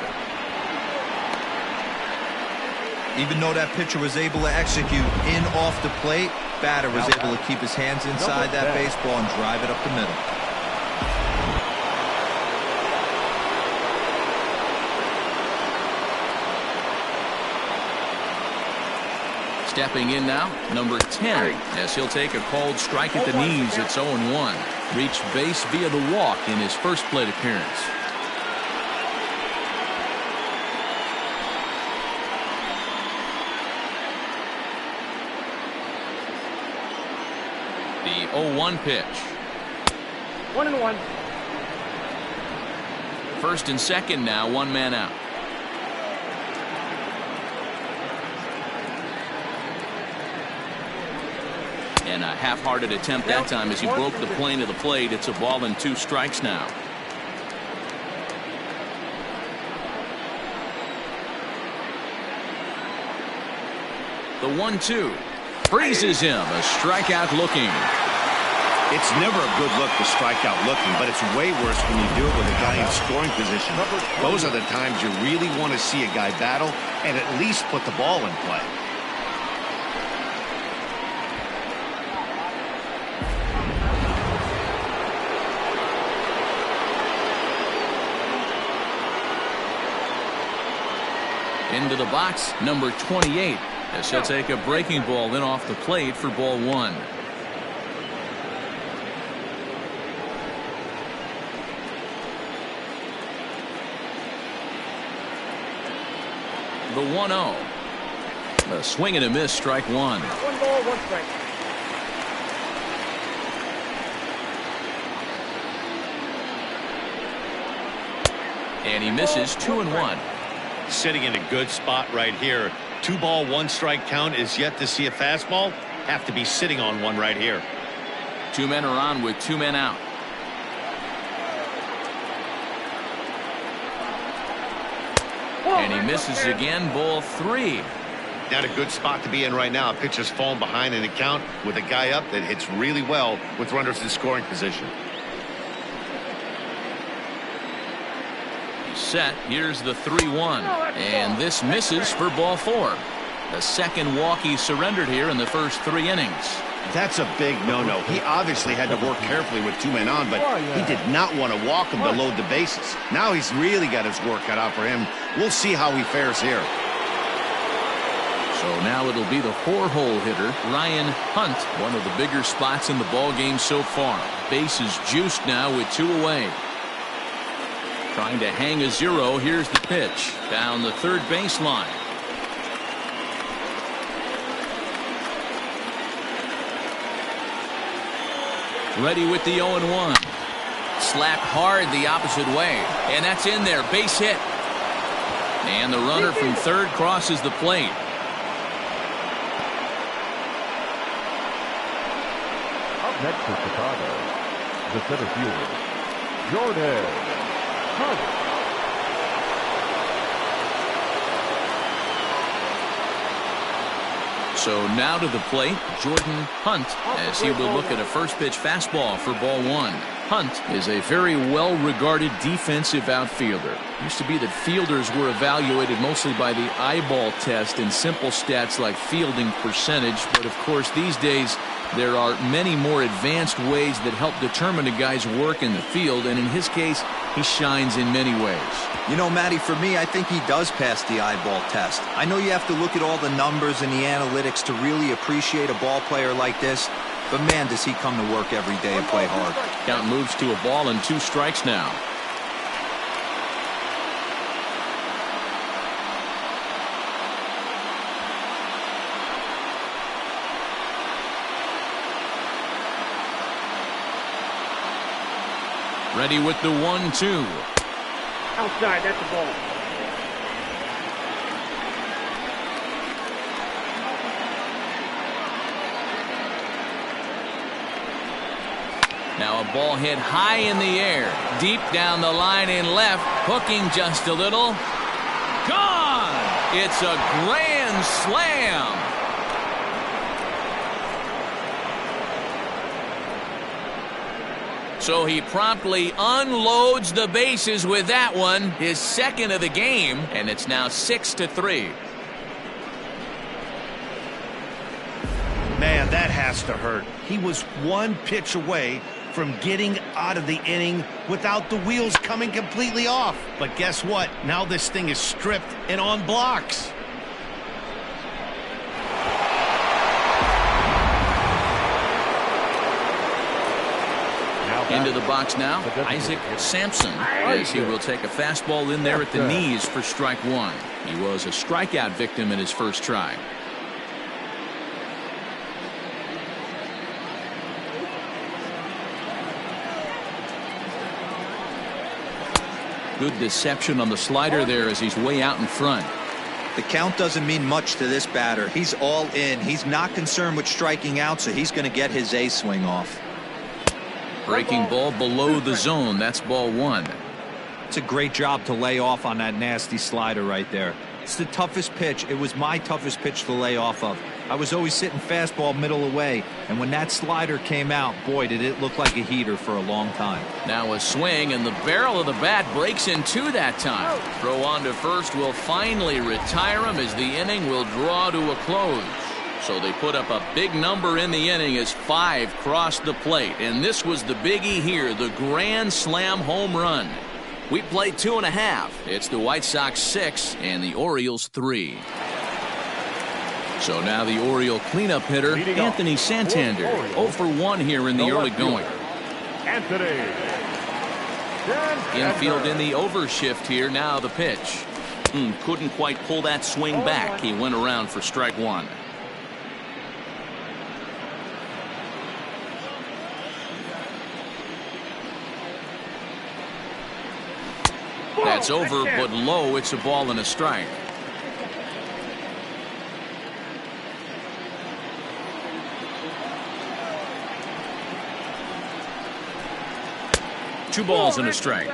Even though that pitcher was able to execute in off the plate, batter was able to keep his hands inside that baseball and drive it up the middle. Stepping in now, number 10, as he'll take a called strike at the knees. It's 0-1. Reached base via the walk in his first plate appearance. The 0-1 pitch. 1-1. First and second now, one man out. And a half-hearted attempt that time as he broke the plane of the plate. It's a ball and 2 strikes now. The 1-2 freezes him. A strikeout looking. It's never a good look to strike out looking, but it's way worse when you do it with a guy in scoring position. Those are the times you really want to see a guy battle and at least put the ball in play. Into the box, number 28, as he'll take a breaking ball in off the plate for ball 1. The 1-0. A swing and a miss, strike 1. 1 ball, 1 strike. And he misses 2-1. Sitting in a good spot right here. 2 ball, 1 strike count is yet to see a fastball. Have to be sitting on one right here. 2 men are on with 2 men out. And he misses again, ball 3. Not a good spot to be in right now. Pitcher's falling behind in the count with a guy up that hits really well with runners in scoring position. Set. Here's the 3-1, and this misses for ball 4. The second walk he surrendered here in the first 3 innings. That's a big no-no. He obviously had to work carefully with 2 men on, but he did not want to walk him to load the bases. Now he's really got his work cut out for him. We'll see how he fares here. So now it'll be the 4-hole hitter, Ryan Hunt, one of the bigger spots in the ball game so far. Base is juiced now with 2 away. Trying to hang a 0. Here's the pitch down the third baseline. Ready with the 0-1. Slapped hard the opposite way. And that's in there. Base hit. And the runner from third crosses the plate. Up next for Chicago, the center fielder, Jordan Hunt. So now to the plate, Jordan Hunt, as he will look at a first pitch fastball for ball one. Hunt is a very well-regarded defensive outfielder. Used to be that fielders were evaluated mostly by the eyeball test and simple stats like fielding percentage. But of course, these days, there are many more advanced ways that help determine a guy's work in the field. And in his case, he shines in many ways. You know, Matty, for me, I think he does pass the eyeball test. I know you have to look at all the numbers and the analytics to really appreciate a ball player like this. But man, does he come to work every day and play hard. Count moves to a ball and 2 strikes now. Ready with the 1-2. Outside, that's the ball. Now a ball hit high in the air, deep down the line in left, hooking just a little. Gone! It's a grand slam. So he promptly unloads the bases with that one, his second of the game, and it's now 6-3. Man, that has to hurt. He was one pitch away from getting out of the inning without the wheels coming completely off. But guess what? Now this thing is stripped and on blocks. Into the box now, Isaac Sampson, as he will take a fastball in there at the knees for strike one. He was a strikeout victim in his first try. Good deception on the slider there as he's way out in front. The count doesn't mean much to this batter. He's all in. He's not concerned with striking out, so he's going to get his A swing off. Breaking ball below the zone. That's ball one. It's a great job to lay off on that nasty slider right there. It's the toughest pitch. It was my toughest pitch to lay off of. I was always sitting fastball middle away, and when that slider came out, boy, did it look like a heater for a long time. Now a swing, and the barrel of the bat breaks in two that time. Throw on to first will finally retire him as the inning will draw to a close. So they put up a big number in the inning as 5 crossed the plate. And this was the biggie here, the grand slam home run. We played 2.5. It's the White Sox 6 and the Orioles 3. So now the Oriole cleanup hitter, Anthony Santander, 0 for 1 here in the early going. Infield in the overshift here. Now the pitch. Couldn't quite pull that swing back. He went around for strike one. That's over, but low. It's a ball and a strike. Two balls and a strike.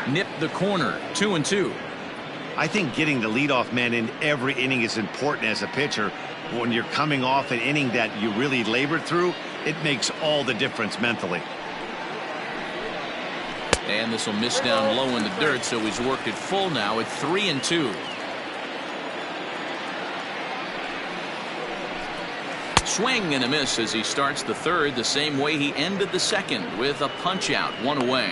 Nip the corner. 2-2. I think getting the leadoff man in every inning is important as a pitcher. When you're coming off an inning that you really labored through, it makes all the difference mentally. And this will miss down low in the dirt, so he's worked it full now at 3-2. Swing and a miss as he starts the third the same way he ended the second, with a punch out, 1 away.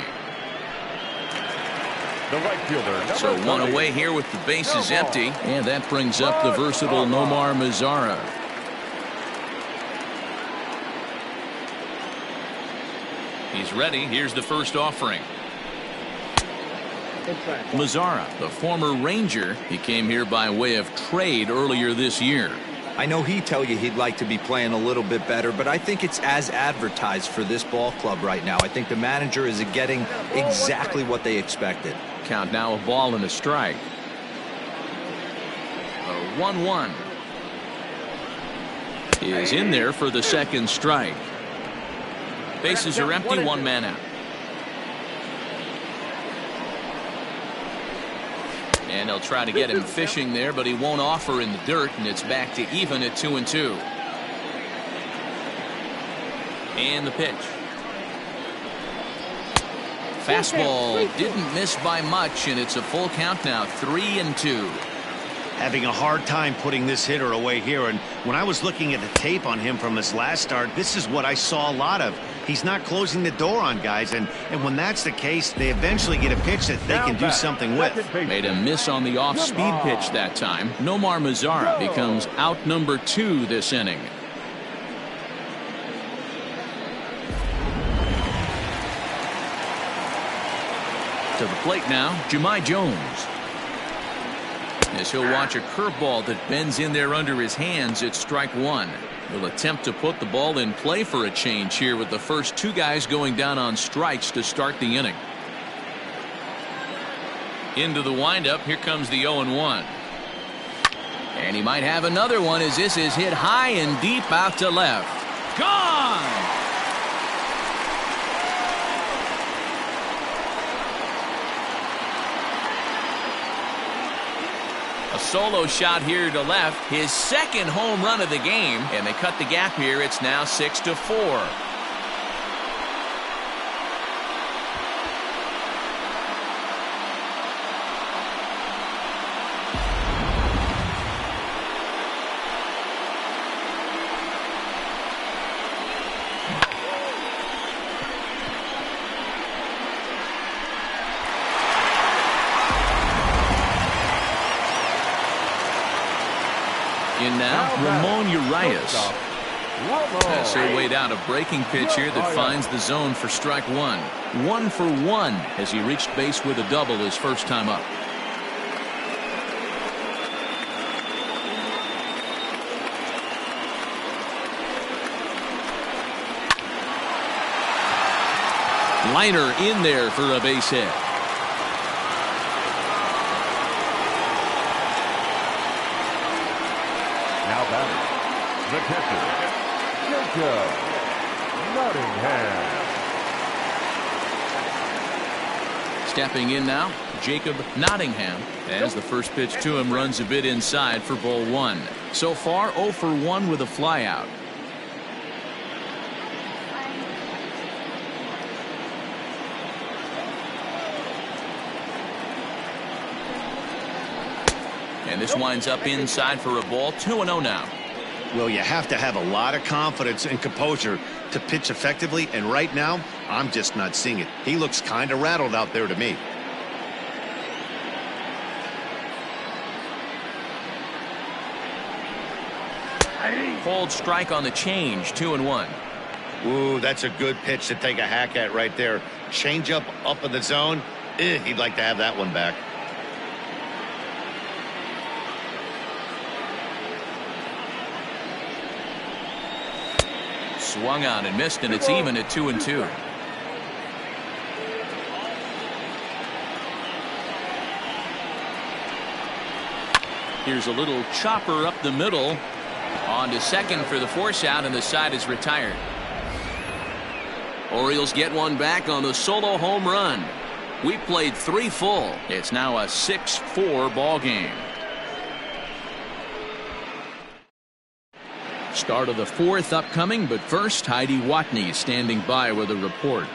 The right fielder, so 1 away here with the bases empty, and that brings up the versatile Nomar Mazara. He's ready. Here's the first offering. Mazzara, the former Ranger, he came here by way of trade earlier this year. I know he'd tell you he'd like to be playing a little bit better, but I think it's as advertised for this ball club right now. I think the manager is getting exactly what they expected. Count now, a ball and a strike. A 1-1 is in there for the second strike. Bases are empty, one man out. And they'll try to get him fishing there, but he won't offer in the dirt, and it's back to even at 2-2. And the pitch. Fastball didn't miss by much, and it's a full count now, 3-2. Having a hard time putting this hitter away here, and when I was looking at the tape on him from his last start, this is what I saw a lot of. He's not closing the door on guys, and when that's the case, they eventually get a pitch that they can do something with. Made a miss on the off-speed pitch that time. Nomar Mazzara becomes out number 2 this inning. To the plate now, Jahmai Jones. As he'll watch a curveball that bends in there under his hands, it's strike 1. He'll attempt to put the ball in play for a change here with the first 2 guys going down on strikes to start the inning. Into the windup, here comes the 0-1. And he might have another one as this is hit high and deep out to left. Gone! A solo shot here to left, his second home run of the game, and they cut the gap here. It's now 6-4. In now, Ramon Urias. As he'll wait out a breaking pitch here that finds the zone for strike 1. 1 for 1 as he reached base with a double his first time up. Liner in there for a base hit. Now batting, the catcher, Jacob Nottingham. Stepping in now, Jacob Nottingham, as the first pitch to him runs a bit inside for ball 1. So far, 0 for 1 with a flyout. And this winds up inside for a ball. 2-0 now. Well, you have to have a lot of confidence and composure to pitch effectively, and right now, I'm just not seeing it. He looks kind of rattled out there to me. Cold strike on the change, 2-1. Ooh, that's a good pitch to take a hack at right there. Change up in the zone. He'd like to have that one back. Swung on and missed, and it's even at 2-2. Here's a little chopper up the middle. On to second for the force out, and the side is retired. Orioles get one back on the solo home run. We played 3 full. It's now a 6-4 ball game. Start of the 4th upcoming, but first, Heidi Watney standing by with a report.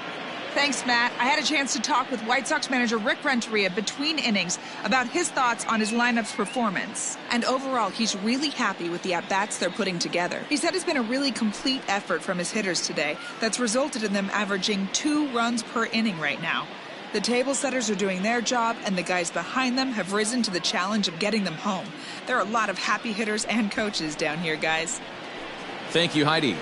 Thanks, Matt. I had a chance to talk with White Sox manager Rick Renteria between innings about his thoughts on his lineup's performance. And overall, he's really happy with the at-bats they're putting together. He said it's been a really complete effort from his hitters today that's resulted in them averaging 2 runs per inning right now. The table setters are doing their job, and the guys behind them have risen to the challenge of getting them home. There are a lot of happy hitters and coaches down here, guys. Thank you, Heidi.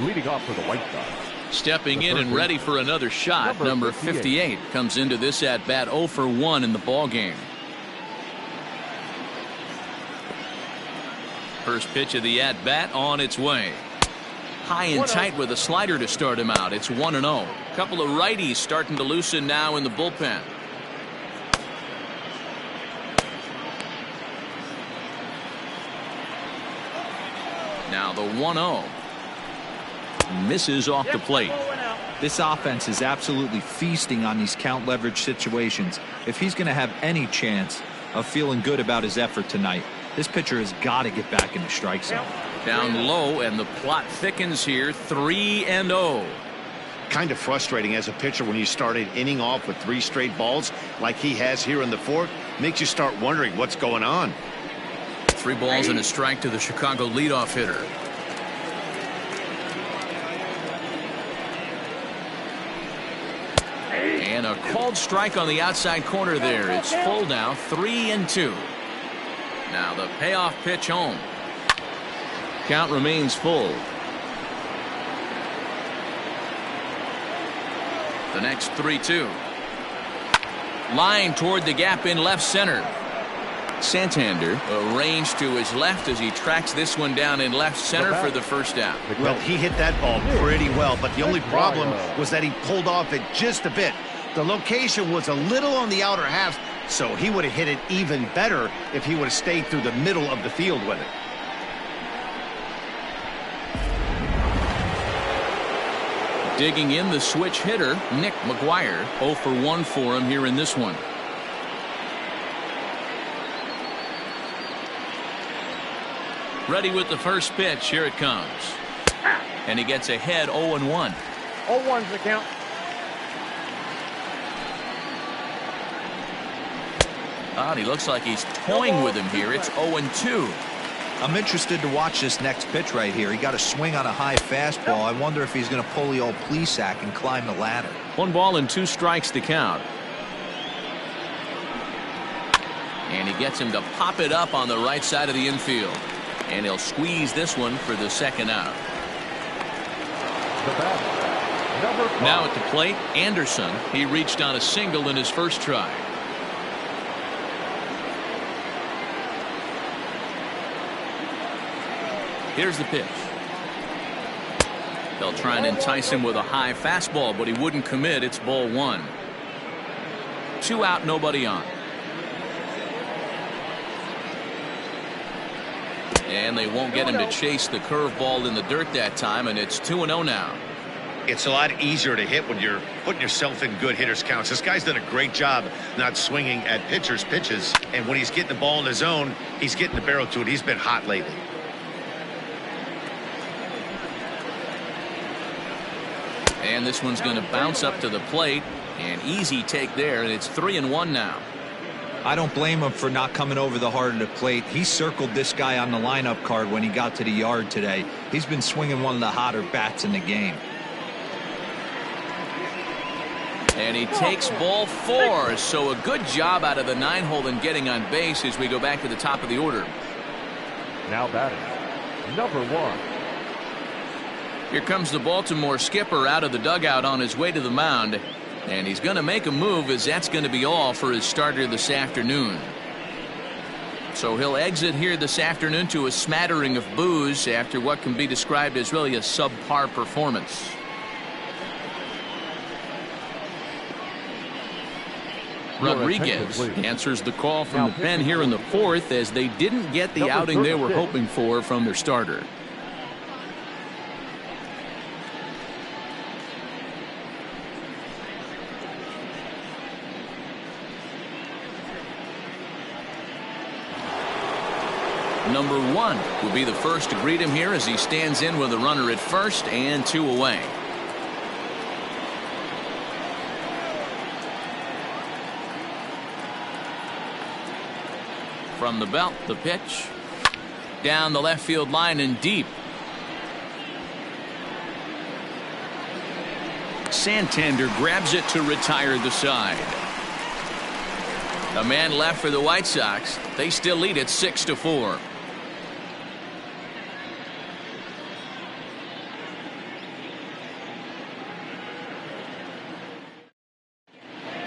Leading off for the White Sox, Stepping in and ready for another shot, number 58 comes into this at bat 0 for 1 in the ball game. First pitch of the at bat on its way. High and tight with a slider to start him out. It's 1-0. Couple of righties starting to loosen now in the bullpen. Now the 1-0. Misses off the plate. This offense is absolutely feasting on these count leverage situations. If he's going to have any chance of feeling good about his effort tonight, this pitcher has got to get back in the strike zone. Down low, and the plot thickens here. 3-0. Kind of frustrating as a pitcher when you started inning off with 3 straight balls like he has here in the 4th. Makes you start wondering what's going on. 3 balls and a strike to the Chicago leadoff hitter. And a called strike on the outside corner there. It's full now, 3-2. Now the payoff pitch home. Count remains full. The next 3-2. Line toward the gap in left center. Santander arranged to his left as he tracks this one down in left center for the first out. Well, he hit that ball pretty well, but the only problem was that he pulled off it just a bit. The location was a little on the outer half, so he would have hit it even better if he would have stayed through the middle of the field with it. Digging in the switch hitter, Nick McGuire. 0 for 1 for him here in this one. Ready with the first pitch. Here it comes. And he gets ahead 0-1. 0-1's the count. And he looks like he's toying with him here. It's 0-2. I'm interested to watch this next pitch right here. He got a swing on a high fastball. I wonder if he's going to pull the old Plesac and climb the ladder. 1 ball and 2 strikes to count. And he gets him to pop it up on the right side of the infield. And he'll squeeze this one for the second out. Now at the plate, Anderson. He reached on a single in his first try. Here's the pitch. They'll try and entice him with a high fastball, but he wouldn't commit. It's ball 1. 2 out, nobody on. And they won't get him to chase the curveball in the dirt that time, and it's 2-0 now. It's a lot easier to hit when you're putting yourself in good hitters counts. This guy's done a great job not swinging at pitchers' pitches, and when he's getting the ball in his zone, he's getting the barrel to it. He's been hot lately. And this one's going to bounce up to the plate. An easy take there, and it's 3-1 now. I don't blame him for not coming over the heart of the plate. He circled this guy on the lineup card when he got to the yard today. He's been swinging one of the hotter bats in the game. And he takes ball 4. So a good job out of the 9-hole in getting on base as we go back to the top of the order. Now batting, number 1. Here comes the Baltimore skipper out of the dugout on his way to the mound. And he's going to make a move, as that's going to be all for his starter this afternoon. So he'll exit here this afternoon to a smattering of boos after what can be described as really a subpar performance. Rodriguez answers the call from the pen here in the 4th, as they didn't get the outing they were hoping for from their starter. Number 1 will be the first to greet him here as he stands in with a runner at first and 2 away. From the belt, the pitch. Down the left field line and deep. Santander grabs it to retire the side. A man left for the White Sox. They still lead it 6-4.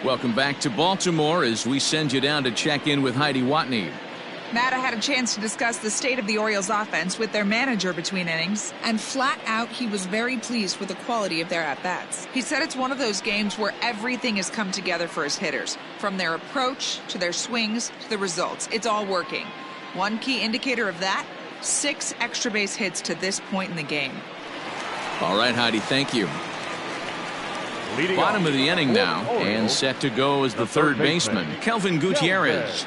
Welcome back to Baltimore as we send you down to check in with Heidi Watney. Matt, I had a chance to discuss the state of the Orioles offense with their manager between innings, and flat out, he was very pleased with the quality of their at-bats. He said it's one of those games where everything has come together for his hitters, from their approach to their swings to the results. It's all working. One key indicator of that, 6 extra base hits to this point in the game. All right, Heidi, thank you. Bottom of the inning now, and set to go is the third baseman, Kelvin Gutierrez.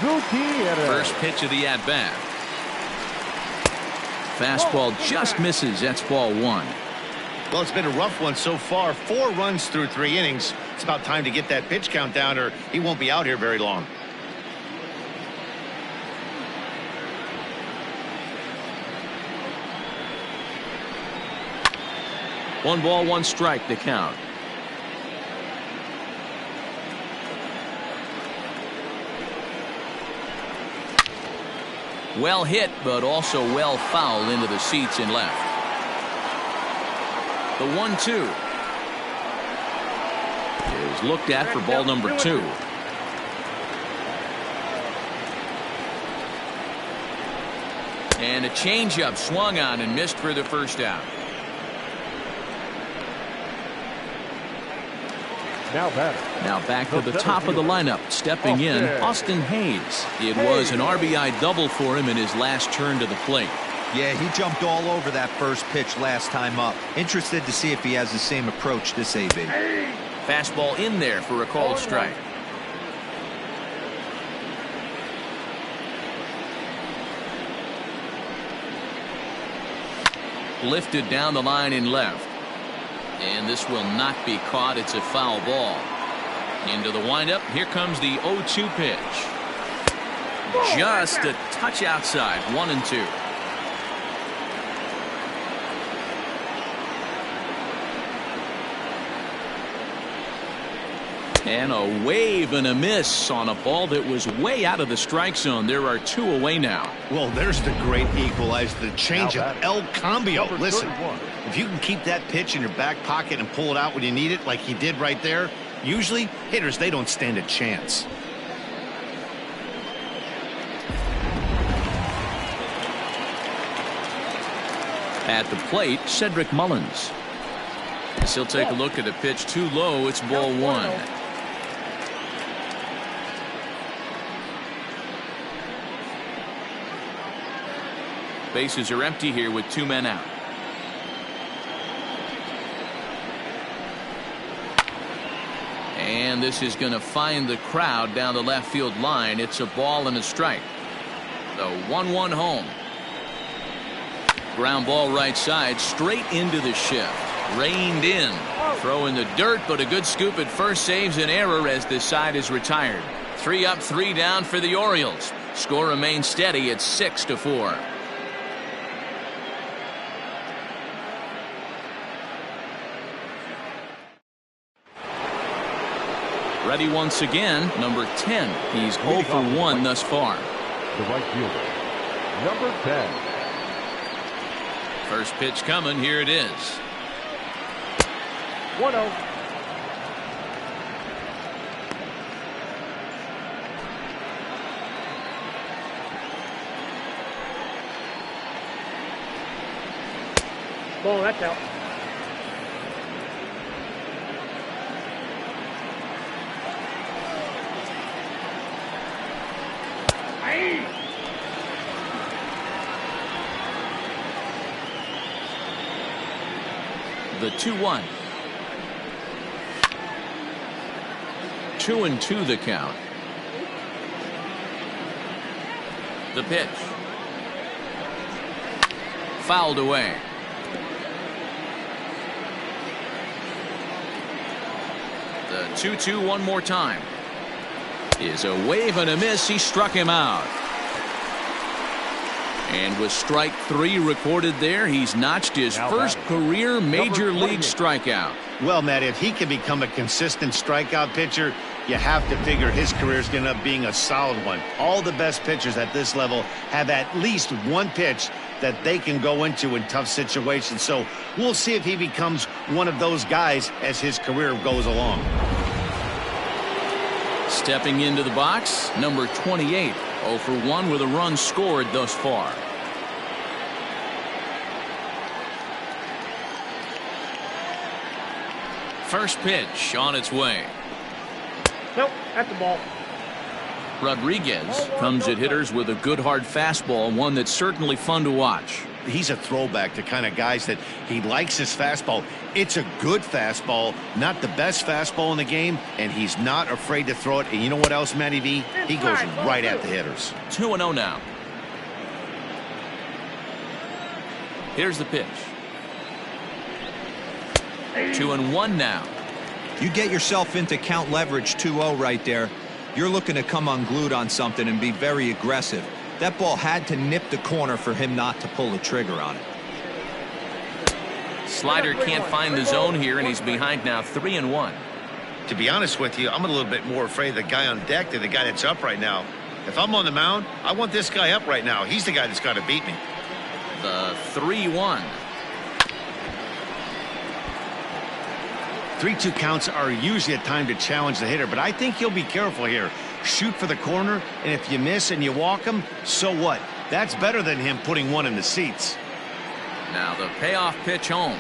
First pitch of the at-bat. Fastball just misses. That's ball 1. Well, it's been a rough one so far. 4 runs through 3 innings. It's about time to get that pitch count down, or he won't be out here very long. One ball, 1 strike to count. Well hit, but also well fouled into the seats and left. The 1-2 is looked at for ball number 2. And a changeup swung on and missed for the first out. Now back to the top of the lineup, stepping in, Austin Hayes. It was an RBI double for him in his last turn to the plate. Yeah, he jumped all over that first pitch last time up. Interested to see if he has the same approach this AB. Fastball in there for a called strike. Lifted down the line in left. And this will not be caught. It's a foul ball. Into the windup. Here comes the 0-2 pitch. Just a touch outside. 1-2. And a wave and a miss on a ball that was way out of the strike zone. There are 2 away now. Well, there's the great equalizer, the changeup, El Cambio. Listen, if you can keep that pitch in your back pocket and pull it out when you need it, like he did right there, usually hitters, they don't stand a chance. At the plate, Cedric Mullins. As he'll take a look at the pitch too low. It's ball 1. Bases are empty here with 2 men out. And this is going to find the crowd down the left field line. It's a ball and a strike. The 1-1 home. Ground ball right side, straight into the shift. Reined in. Throw in the dirt, but a good scoop at first saves an error as this side is retired. 3 up, 3 down for the Orioles. Score remains steady at 6-4. Ready once again, number 10. He's 0 for 1 thus far. The right fielder, number 10. First pitch coming. Here it is. 1-0. Ball, that's out. The 2-1. 2-2 the count. The pitch. Fouled away. The 2-2 one more time. Is a wave and a miss. He struck him out. And with strike 3 recorded there, he's notched his first career major league strikeout. Well, Matt, if he can become a consistent strikeout pitcher, you have to figure his career is going to end up being a solid one. All the best pitchers at this level have at least one pitch that they can go into in tough situations. So we'll see if he becomes one of those guys as his career goes along. Stepping into the box, number 28. 0 for 1 with a run scored thus far. First pitch on its way. Nope, that's the ball. Rodriguez comes at hitters with a good hard fastball, one that's certainly fun to watch. He's a throwback to kind of guys that he likes his fastball. It's a good fastball, not the best fastball in the game, and he's not afraid to throw it. And you know what else, Matty V? He goes right at the hitters. 2-0 now. Here's the pitch. 2-1 now. You get yourself into count leverage 2-0 right there. You're looking to come unglued on something and be very aggressive. That ball had to nip the corner for him not to pull the trigger on it. Slider can't find the zone here, and he's behind now 3-1. To be honest with you, I'm a little bit more afraid of the guy on deck than the guy that's up right now. If I'm on the mound, I want this guy up right now. He's the guy that's got to beat me. The 3-1. 3-2 counts are usually a time to challenge the hitter, but I think he'll be careful here. Shoot for the corner, and if you miss and you walk him, so what? That's better than him putting one in the seats. Now the payoff pitch home.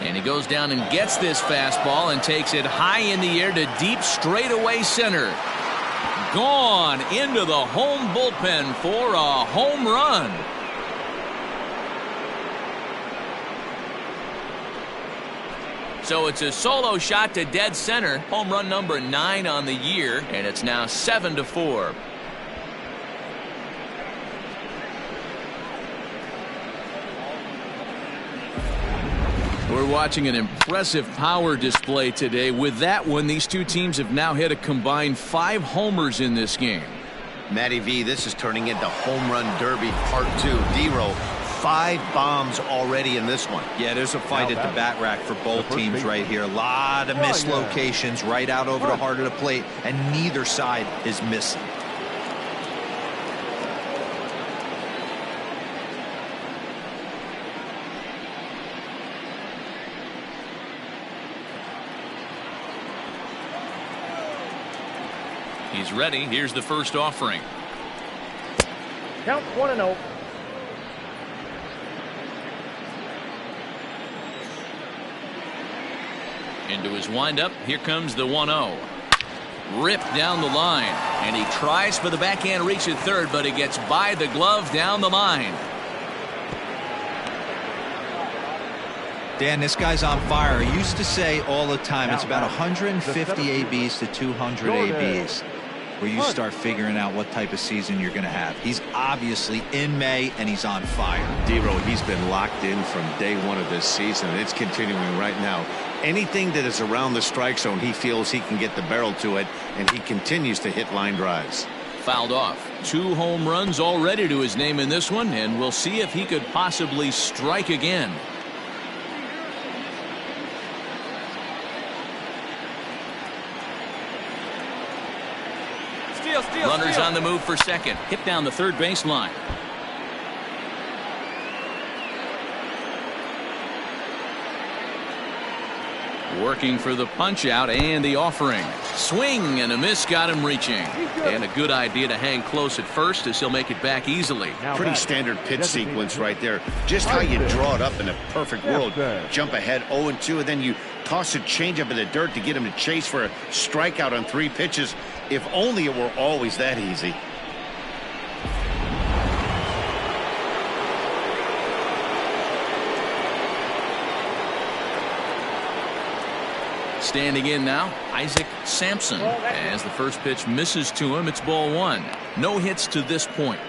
And he goes down and gets this fastball and takes it high in the air to deep straightaway center. Gone into the home bullpen for a home run. So it's a solo shot to dead center. Home run number 9 on the year, and it's now 7-4. We're watching an impressive power display today. With that one, these two teams have now hit a combined 5 homers in this game. Matty V, this is turning into home run derby part 2. D-Row, 5 bombs already in this one. Yeah, there's a fight at the bat rack for both teams right here. A lot of missed locations right out over the heart of the plate, and neither side is missing. He's ready. Here's the first offering. Count 1-0. Into his windup. Here comes the 1-0. Ripped down the line. And he tries for the backhand reach at third, but it gets by the glove down the line. Dan, this guy's on fire. I used to say all the time, it's about 150 ABs to 200 ABs where you start figuring out what type of season you're going to have. He's obviously in May, and he's on fire. D-Row, he's been locked in from day one of this season, and it's continuing right now. Anything that is around the strike zone, he feels he can get the barrel to it, and he continues to hit line drives. Fouled off. 2 home runs already to his name in this one, and we'll see if he could possibly strike again. Runners on the move for second. Hit down the third baseline. Working for the punch out and the offering. Swing and a miss got him reaching. And a good idea to hang close at first as he'll make it back easily. Pretty standard pitch sequence right there. Just how you draw it up in a perfect world. Jump ahead 0-2, and then you toss a changeup in the dirt to get him to chase for a strikeout on 3 pitches. If only it were always that easy. Standing in now, Isaac Sampson. As the first pitch misses to him, it's ball 1. No hits to this point.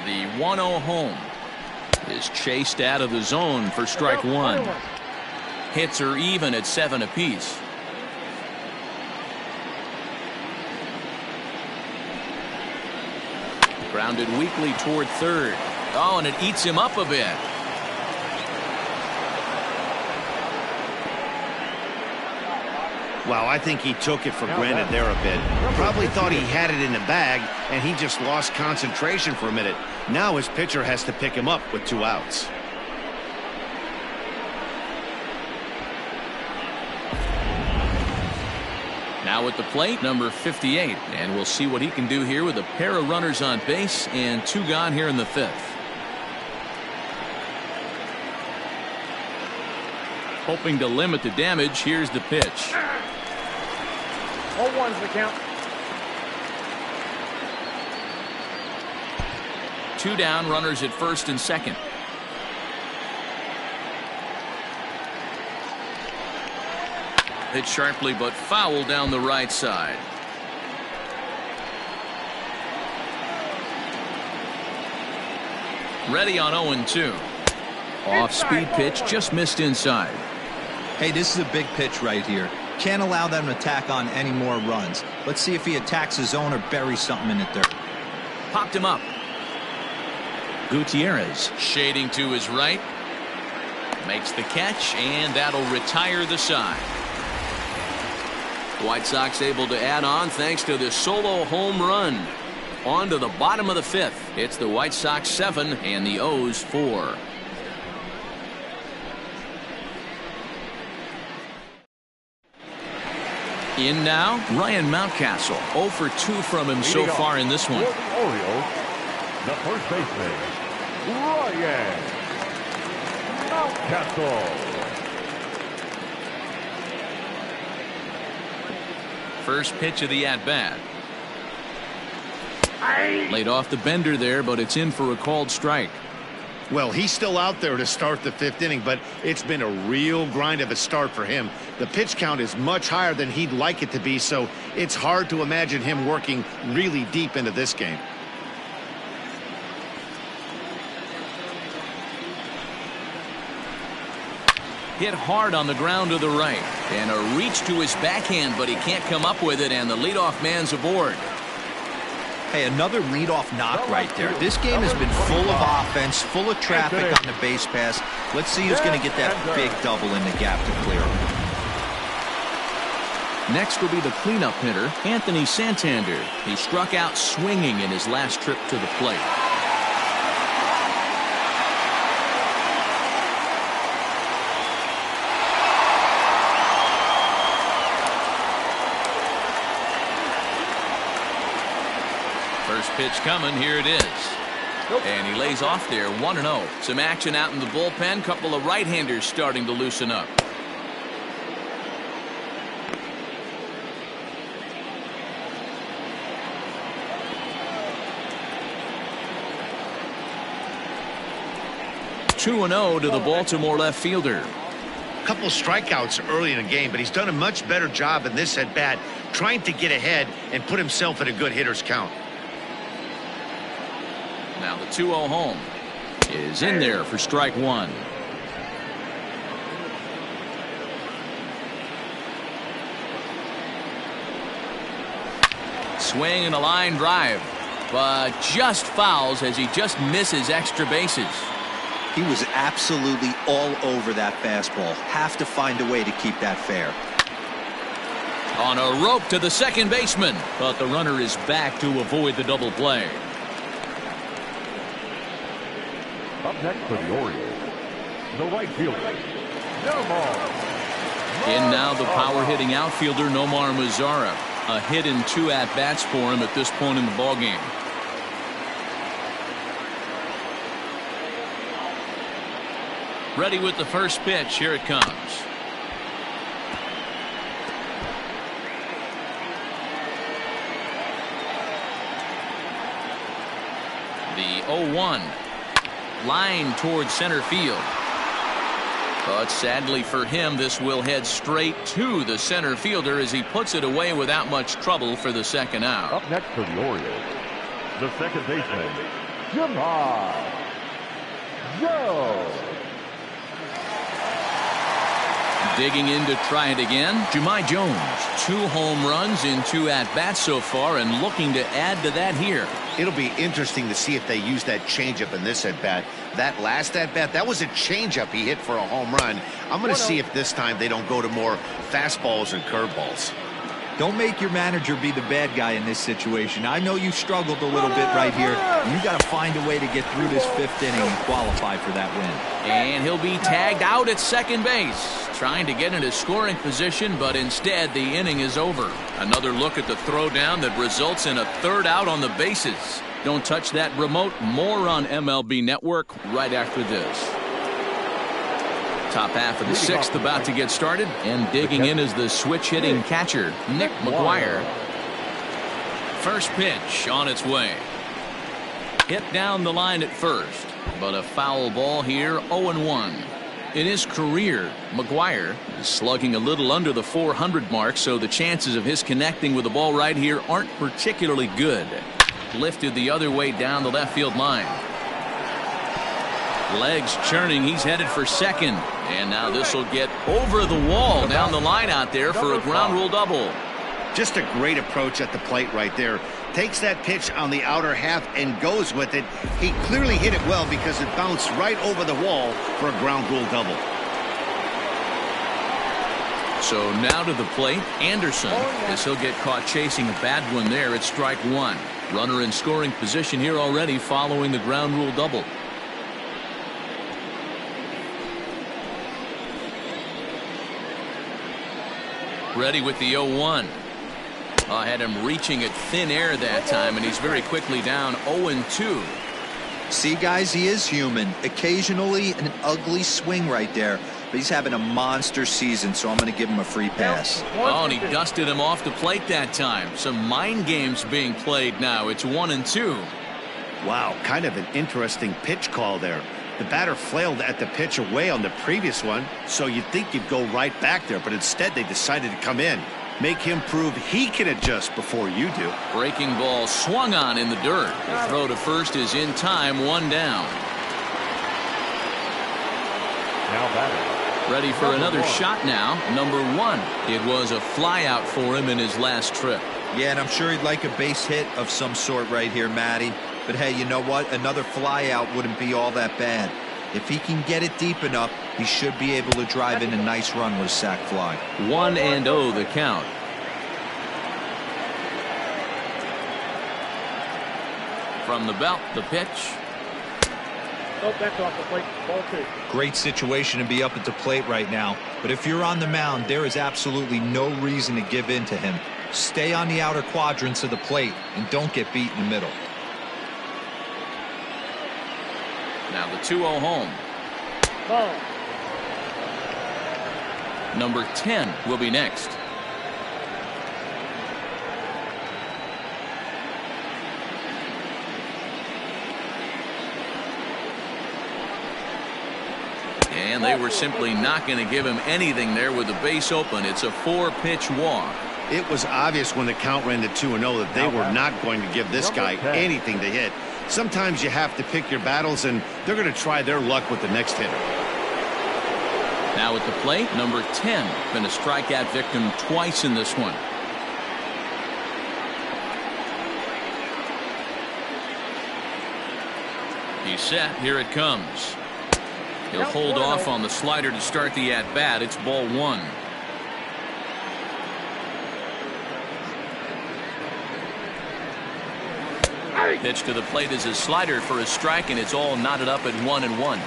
The 1-0 home is chased out of the zone for strike 1. Hits are even at 7 apiece. Grounded weakly toward third. Oh, and it eats him up a bit. Wow, I think he took it for granted there a bit. Probably thought he had it in the bag, and he just lost concentration for a minute. Now his pitcher has to pick him up with 2 outs. Now at the plate, number 58. And we'll see what he can do here with a pair of runners on base and 2 gone here in the 5th. Hoping to limit the damage, here's the pitch. 0-1's the count. 2 down, runners at first and second. Hit sharply but foul down the right side. Ready on 0-2. Off-speed pitch, just missed inside. Hey, this is a big pitch right here. Can't allow them to tack on any more runs. Let's see if he attacks his zone or buries something in the dirt. Popped him up. Gutierrez shading to his right. Makes the catch, and that'll retire the side. The White Sox able to add on thanks to the solo home run. On to the bottom of the 5th. It's the White Sox 7 and the O's 4. In now, Ryan Mountcastle. 0 for 2 from him so far in this one. For the Orioles, the first baseman, Ryan Mountcastle. First pitch of the at-bat. Laid off the bender there, but it's in for a called strike. Well, he's still out there to start the 5th inning, but it's been a real grind of a start for him. The pitch count is much higher than he'd like it to be, so it's hard to imagine him working really deep into this game. Hit hard on the ground to the right. And a reach to his backhand, but he can't come up with it, and the leadoff man's aboard. Hey, another leadoff knock right there. This game has been full of offense, full of traffic on the base pass. Let's see who's going to get that big double in the gap to clear. Next will be the cleanup hitter, Anthony Santander. He struck out swinging in his last trip to the plate. First pitch coming, here it is. And he lays off there, 1-0. Some action out in the bullpen, couple of right-handers starting to loosen up. Two 2-0 to the Baltimore left fielder. Couple strikeouts early in the game, but he's done a much better job in this at-bat trying to get ahead and put himself at a good hitter's count. Now the 2-0 home is in there for strike 1. Swing and a line drive, but just fouls as he just misses extra bases. He was absolutely all over that fastball. Have to find a way to keep that fair. On a rope to the second baseman, but the runner is back to avoid the double play. Up next for the Orioles, the right fielder, Nomar. In now the power-hitting outfielder Nomar Mazara. A hit in 2 at-bats for him at this point in the ballgame. Ready with the first pitch. Here it comes. The 0-1. Line towards center field. But sadly for him, this will head straight to the center fielder as he puts it away without much trouble for the second out. Up next for the Orioles, the second baseman, Jemai Joe. Digging in to try it again, Jahmai Jones. 2 home runs in 2 at-bats so far and looking to add to that here. It'll be interesting to see if they use that changeup in this at-bat. That last at-bat, that was a changeup he hit for a home run. I'm going to see if this time they don't go to more fastballs and curveballs. Don't make your manager be the bad guy in this situation. I know you struggled a little bit right here. You got to find a way to get through this 5th inning and qualify for that win. And he'll be tagged out at second base, trying to get into scoring position, but instead the inning is over. Another look at the throwdown that results in a 3rd out on the bases. Don't touch that remote. More on MLB Network right after this. Top half of the 6th about to get started, and digging in is the switch-hitting catcher, Nick McGuire. First pitch on its way. Hit down the line at first, but a foul ball here, 0-1. In his career, McGuire is slugging a little under the 400 mark, so the chances of his connecting with the ball right here aren't particularly good. Lifted the other way down the left field line. Legs churning, he's headed for second. And now this will get over the wall down the line out there for a ground rule double. Just a great approach at the plate right there. Takes that pitch on the outer half and goes with it. He clearly hit it well because it bounced right over the wall for a ground rule double. So now to the plate, Anderson, as he'll get caught chasing a bad one there at strike 1. Runner in scoring position here already following the ground rule double. Ready with the 0-1. I had him reaching at thin air that time, and he's very quickly down 0-2. See, guys, he is human. Occasionally an ugly swing right there, but he's having a monster season, so I'm going to give him a free pass. Oh, and he dusted him off the plate that time. Some mind games being played now. It's 1-2. Wow, kind of an interesting pitch call there. The batter flailed at the pitch away on the previous one, so you'd think you'd go right back there, but instead they decided to come in. Make him prove he can adjust before you do. Breaking ball swung on in the dirt. The throw to first is in time, 1 down. Now batting. Ready for another shot now, number 1. It was a fly out for him in his last trip. Yeah, and I'm sure he'd like a base hit of some sort right here, Matty. But hey, you know what? Another fly out wouldn't be all that bad. If he can get it deep enough, he should be able to drive in a nice run with a sac fly. 1-0 the count. From the belt, the pitch. Oh, that's off the plate. Ball 2. Great situation to be up at the plate right now. But if you're on the mound, there is absolutely no reason to give in to him. Stay on the outer quadrants of the plate and don't get beat in the middle. Now the 2-0 home. Ball. Number 10 will be next. And they were simply not going to give him anything there with the base open. It's a 4-pitch walk. It was obvious when the count ran to 2-0 that they were not going to give this guy anything to hit. Sometimes you have to pick your battles, and they're going to try their luck with the next hitter. Now at the plate, number 10. Been a strikeout victim twice in this one. He's set. Here it comes. He'll hold off on the slider to start the at-bat. It's ball 1. Pitch to the plate is a slider for a strike, and it's all knotted up at 1-1.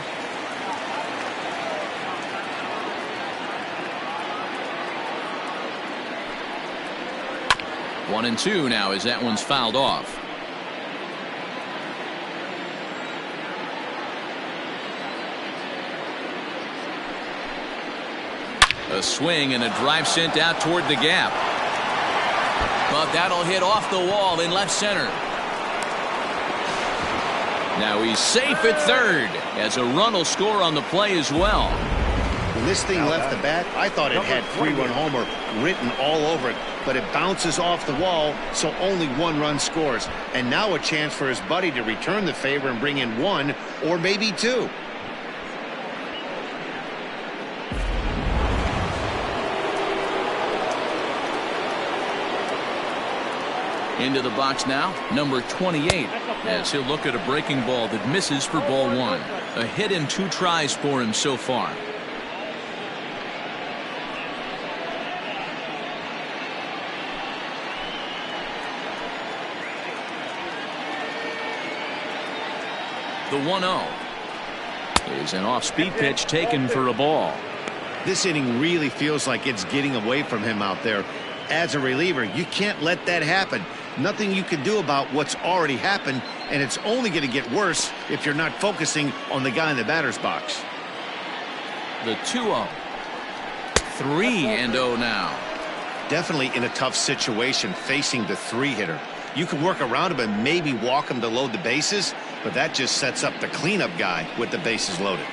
One and two now as that one's fouled off. A swing and a drive sent out toward the gap. But that'll hit off the wall in left center. Now he's safe at third as a run will score on the play as well. When this thing left the bat, I thought it had 3-run homer written all over it, but it bounces off the wall, so only 1 run scores. And now a chance for his buddy to return the favor and bring in 1 or maybe 2. Into the box now, number 28, as he'll look at a breaking ball that misses for ball 1. A hit in 2 tries for him so far. The 1-0 is an off-speed pitch taken for a ball. This inning really feels like it's getting away from him out there. As a reliever, you can't let that happen. Nothing you can do about what's already happened, and it's only going to get worse if you're not focusing on the guy in the batter's box. The 2-0. 3-0 now. Definitely in a tough situation facing the 3-hitter. You can work around him and maybe walk him to load the bases, but that just sets up the cleanup guy with the bases loaded.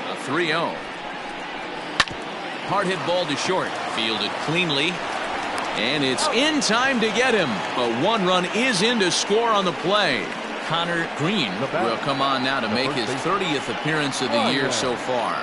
A 3-0. Hard hit ball to short. Fielded cleanly. And it's in time to get him. But 1 run is in to score on the play. Connor Green will come on now to make his 30th appearance of the year so far.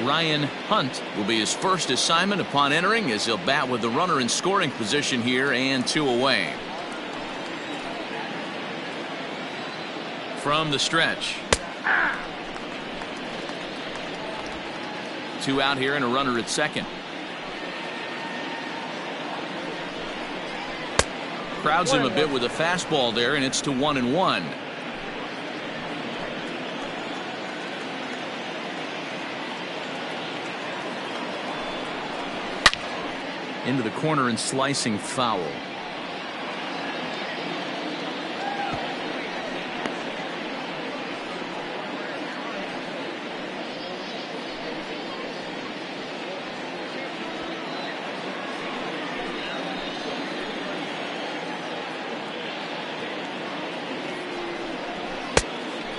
Ryan Hunt will be his first assignment upon entering, as he'll bat with the runner in scoring position here and 2 away. From the stretch. 2 out here and a runner at second. Crowds him a bit with a fastball there, and it's to 1-1. Into the corner and slicing foul.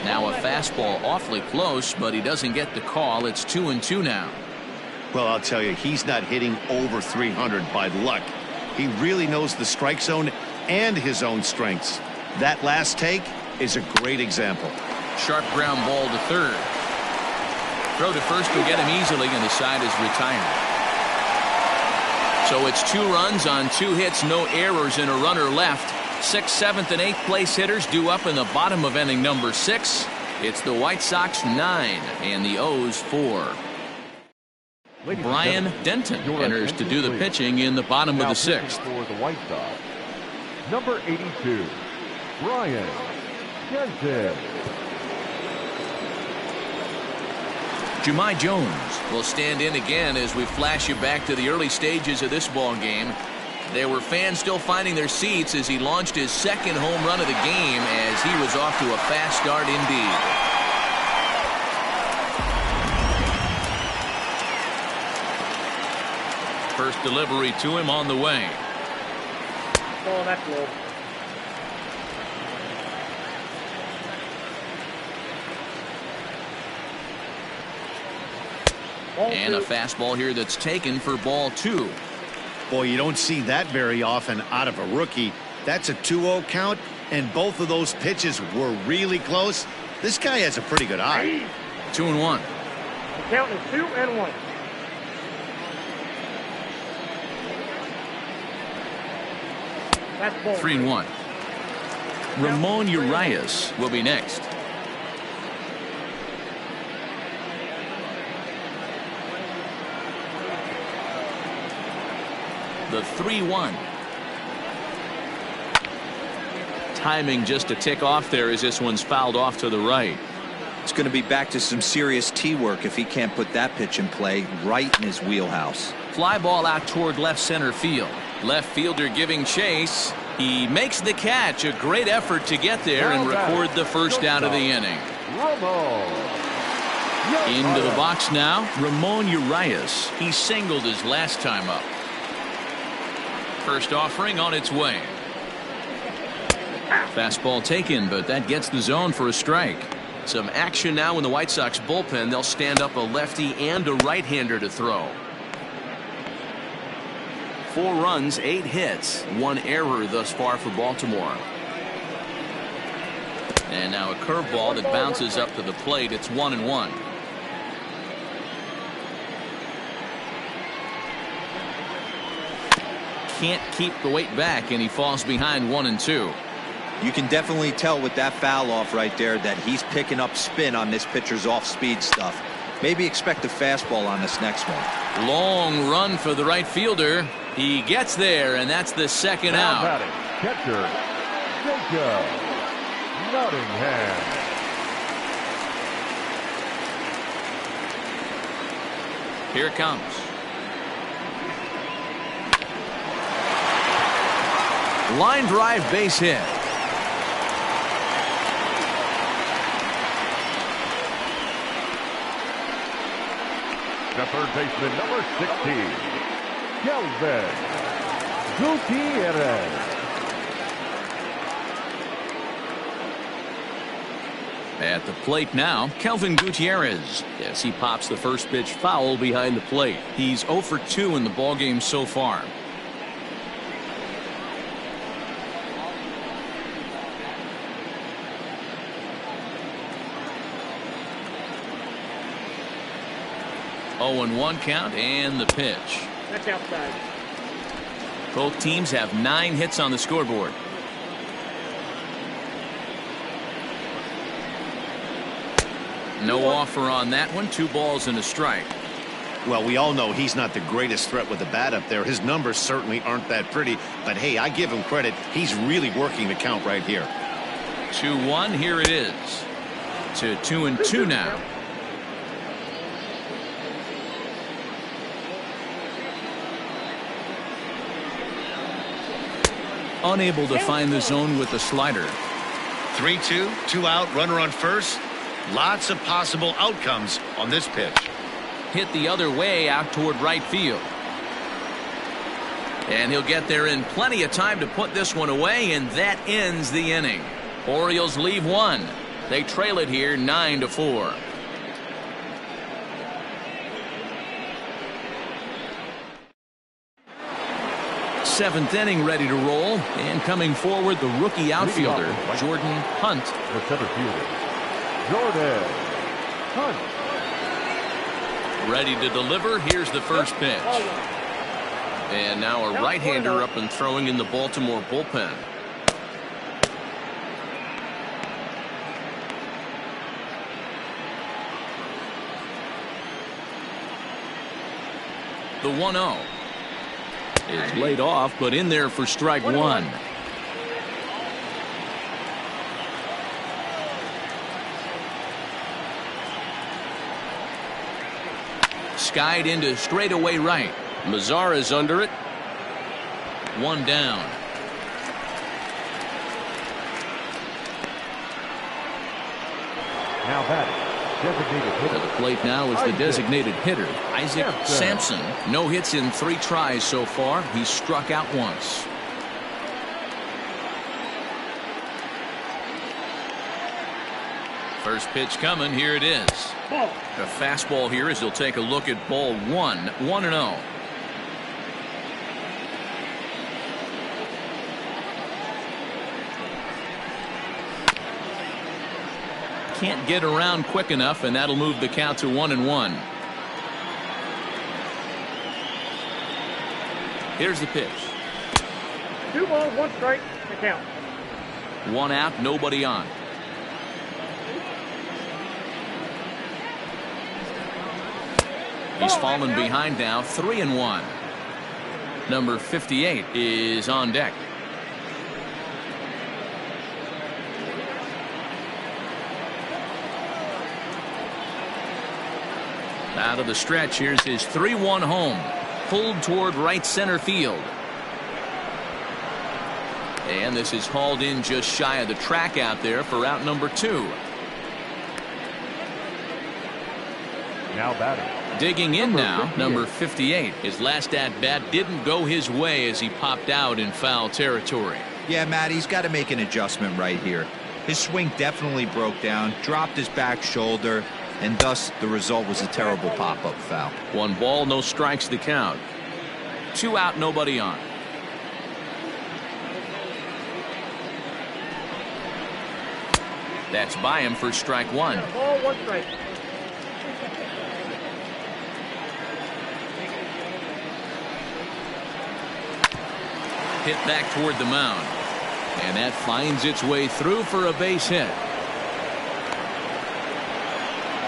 Now a fastball awfully close, but he doesn't get the call. It's 2-2 now. Well, I'll tell you, he's not hitting over 300 by luck. He really knows the strike zone and his own strengths. That last take is a great example. Sharp ground ball to third. Throw to first will get him easily, and the side is retired. So it's 2 runs on 2 hits, no errors, and a runner left. 6th, 7th, and 8th place hitters due up in the bottom of inning number 6. It's the White Sox 9 and the O's 4. Brian Denton enters to do the pitching in the bottom of the 6th. For the White Sox, number 82, Brian Denton. Jahmai Jones will stand in again as we flash you back to the early stages of this ball game. There were fans still finding their seats as he launched his 2nd home run of the game, as he was off to a fast start indeed. First delivery to him on the way. Oh, that's low. And a fastball here that's taken for ball 2. Boy, you don't see that very often out of a rookie. That's a 2-0 count, and both of those pitches were really close. This guy has a pretty good eye. 2-1. The count is 2-1. That's ball. 3-1. Ramon Urias will be next. The 3-1. Timing just a tick off there as this one's fouled off to the right. It's going to be back to some serious tee work if he can't put that pitch in play right in his wheelhouse. Fly ball out toward left center field. Left fielder giving chase. He makes the catch. A great effort to get there and record the first out of the inning. Into the box now, Ramon Urias. He singled his last time up. First offering on its way. Fastball taken, but that gets the zone for a strike. Some action now in the White Sox bullpen. They'll stand up a lefty and a right-hander to throw. 4 runs, 8 hits, 1 error thus far for Baltimore. And now a curveball that bounces up to the plate. It's 1-1. Can't keep the weight back, and he falls behind 1-2. You can definitely tell with that foul off right there that he's picking up spin on this pitcher's off-speed stuff. Maybe expect a fastball on this next one. Long run for the right fielder. He gets there, and that's the second Now out. batting, catcher, Jacob Nottingham. Here it comes. Line drive base hit. The third baseman, number 16, Kelvin Gutierrez. At the plate now, Kelvin Gutierrez. Yes, he pops the first pitch foul behind the plate. He's 0 for 2 in the ballgame so far. Oh, 0-1 count, and the pitch. That's outside. Both teams have 9 hits on the scoreboard. No offer on that one. 2 balls and a strike. Well, we all know he's not the greatest threat with the bat up there. His numbers certainly aren't that pretty. But, hey, I give him credit. He's really working the count right here. 2-1. Here it is. To 2-2 now. Unable to find the zone with the slider. 3-2, 2 out, runner on first. Lots of possible outcomes on this pitch. Hit the other way out toward right field. And he'll get there in plenty of time to put this one away, and that ends the inning. Orioles leave 1. They trail it here 9-4. Seventh inning ready to roll, and coming forward the rookie outfielder Jordan Hunt. The center fielder, Jordan Hunt. Ready to deliver. Here's the first pitch. And now a right-hander up and throwing in the Baltimore bullpen. The 1-0 is laid off, but in there for strike 1. Skied into straightaway right. Mazara's under it. 1 down. Now batting, designated hitter. To the plate now is the designated hitter, Isaac Sampson. No hits in 3 tries so far. He's struck out once. First pitch coming. Here it is. A fastball here as he'll take a look at ball 1. 1-0. Can't get around quick enough, and that'll move the count to 1-1. Here's the pitch. 2 balls, 1 strike, the count. 1 out, nobody on. He's fallen behind now, 3-1. Number 58 is on deck. Out of the stretch, here's his 3-1 home. Pulled toward right center field. And this is hauled in just shy of the track out there for out number 2. Now batting. Digging in now, number 58. His last at-bat didn't go his way as he popped out in foul territory. Yeah, Matt, he's got to make an adjustment right here. His swing definitely broke down, dropped his back shoulder, and thus the result was a terrible pop-up foul. 1 ball, no strikes to count. 2 out, nobody on. That's by him for strike 1. Ball, 1 strike. Hit back toward the mound. And that finds its way through for a base hit.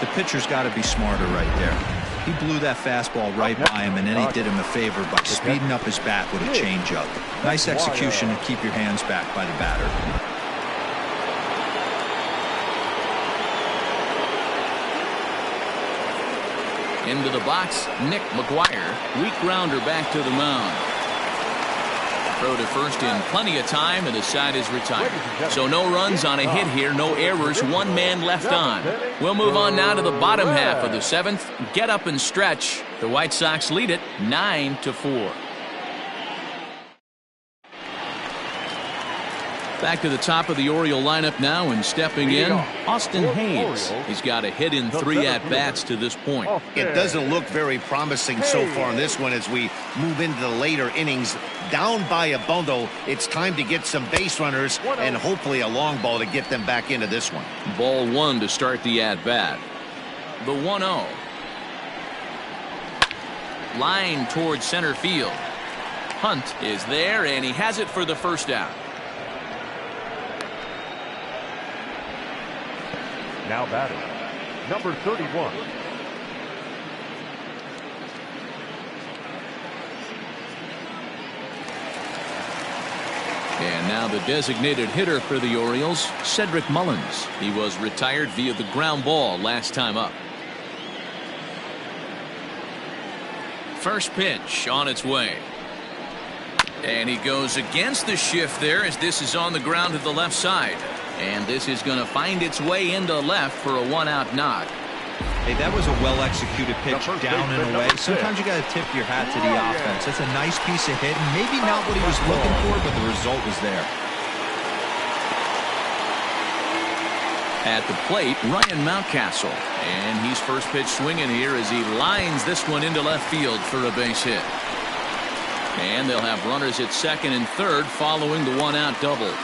The pitcher's got to be smarter right there. He blew that fastball right by him, and then he did him a favor by speeding up his bat with a changeup. Nice execution to keep your hands back by the batter. Into the box, Nick McGuire. Weak grounder back to the mound. Throw to first in plenty of time, and the side is retired. So no runs on a hit here, no errors, 1 man left on. We'll move on now to the bottom half of the 7th. Get up and stretch. The White Sox lead it 9-4. Back to the top of the Oriole lineup now, and stepping in, Austin Hayes. He's got a hit in 3 at-bats to this point. It doesn't look very promising so far in this one as we move into the later innings. Down by a bundle, it's time to get some base runners and hopefully a long ball to get them back into this one. Ball 1 to start the at-bat. The 1-0. Line towards center field. Hunt is there, and he has it for the first out. Now batting, number 31. And now the designated hitter for the Orioles, Cedric Mullins. He was retired via the ground ball last time up. First pitch on its way. And he goes against the shift there as this is on the ground to the left side. And this is going to find its way into left for a 1-out knock. Hey, that was a well-executed pitch down and away. Sometimes you got to tip your hat to the offense. That's a nice piece of hitting. Maybe not what he was looking for, but the result was there. At the plate, Ryan Mountcastle. And he's first pitch swinging here as he lines this one into left field for a base hit. And they'll have runners at second and third following the 1-out double.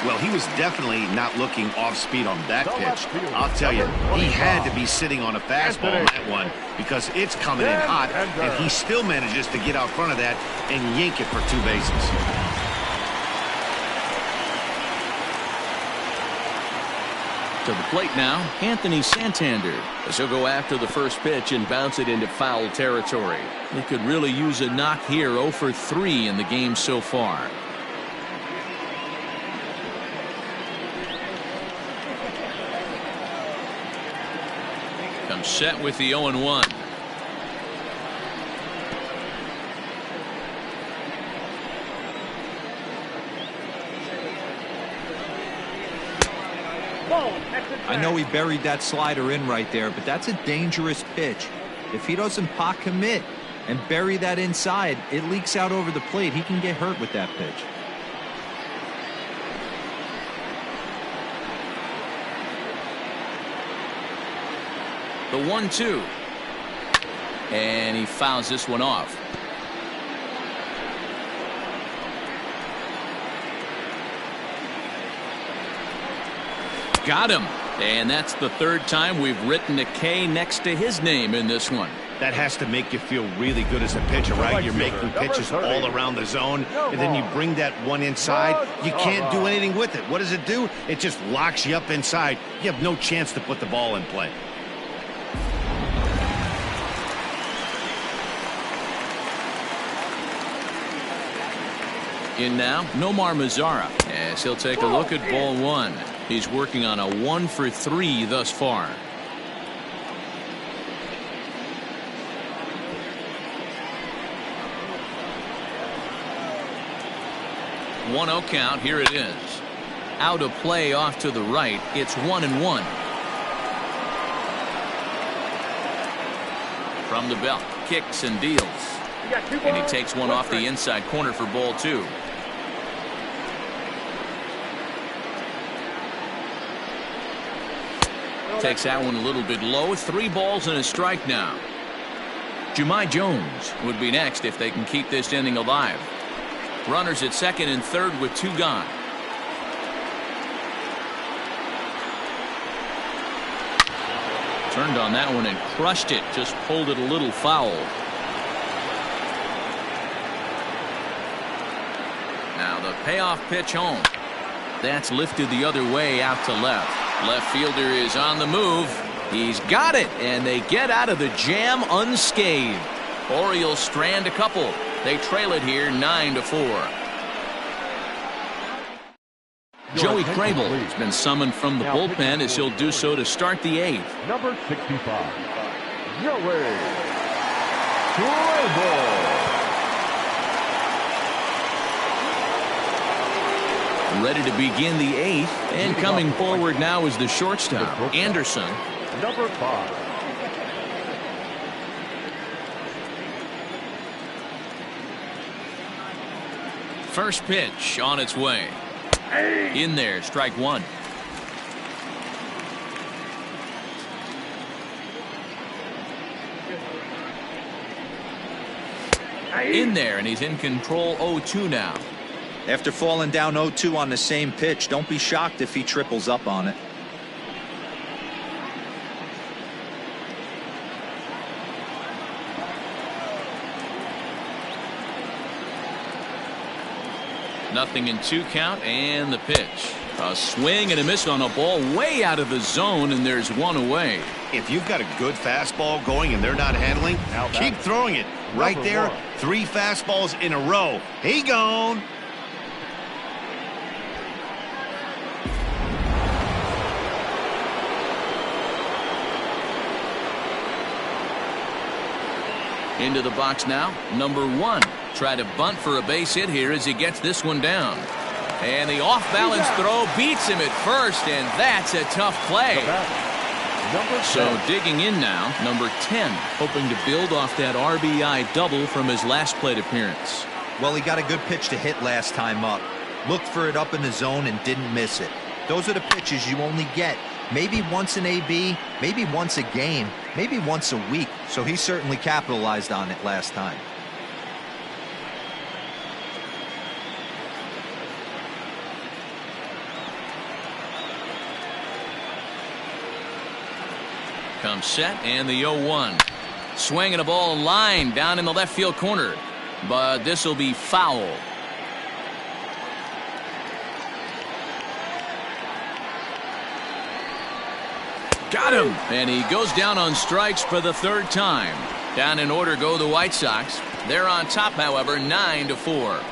Well, he was definitely not looking off speed on that pitch. I'll tell you, he had to be sitting on a fastball on that one because it's coming in hot, and he still manages to get out front of that and yank it for 2 bases. To the plate now, Anthony Santander, as he'll go after the first pitch and bounce it into foul territory. They could really use a knock here. 0 for 3 in the game so far. Comes set with the 0-1. I know he buried that slider in right there, but that's a dangerous pitch. If he doesn't pot commit and bury that inside, it leaks out over the plate. He can get hurt with that pitch. The 1-2. And he fouls this one off. Got him. And that's the 3rd time we've written a K next to his name in this one. That has to make you feel really good as a pitcher, right? You're making pitches all around the zone, and then you bring that one inside. You can't do anything with it. What does it do? It just locks you up inside. You have no chance to put the ball in play. In now, Nomar Mazara, as he'll take a look at ball 1. He's working on a 1 for 3 thus far. One 0 count. Here it is. Out of play off to the right. It's 1-1. From the belt, kicks and deals. And he takes one off the inside corner for ball 2. Takes that one a little bit low. 3 balls and a strike now. Jahmai Jones would be next if they can keep this inning alive. Runners at second and third with 2 gone. Turned on that one and crushed it. Just pulled it a little foul. Now the payoff pitch home. That's lifted the other way out to left. Left fielder is on the move. He's got it, and they get out of the jam unscathed. Orioles strand a couple. They trail it here 9-4. Joey Crable has been summoned from the bullpen as he'll do so to start the 8th. Number 65, Joey Crable. Ready to begin the 8th, and coming forward now is the shortstop, Anderson. Number 5. First pitch on its way. In there, strike 1. In there, and he's in control 0-2 now. After falling down 0-2 on the same pitch, don't be shocked if he triples up on it. Nothing in 2 count, and the pitch. A swing and a miss on a ball way out of the zone, and there's 1 away. If you've got a good fastball going and they're not handling, keep throwing it. Right there, 3 fastballs in a row. He gone. Into the box now, number 1. Try to bunt for a base hit here as he gets this one down. And the off-balance throw beats him at first, and that's a tough play. So digging in now, number 10, hoping to build off that RBI double from his last plate appearance. Well, he got a good pitch to hit last time up. Looked for it up in the zone and didn't miss it. Those are the pitches you only get maybe once an AB, maybe once a game, maybe once a week. So he certainly capitalized on it last time. Comes set, and the 0-1. Swinging a ball line down in the left field corner. But this will be foul. Got him! And he goes down on strikes for the 3rd time. Down in order go the White Sox. They're on top, however, 9-4.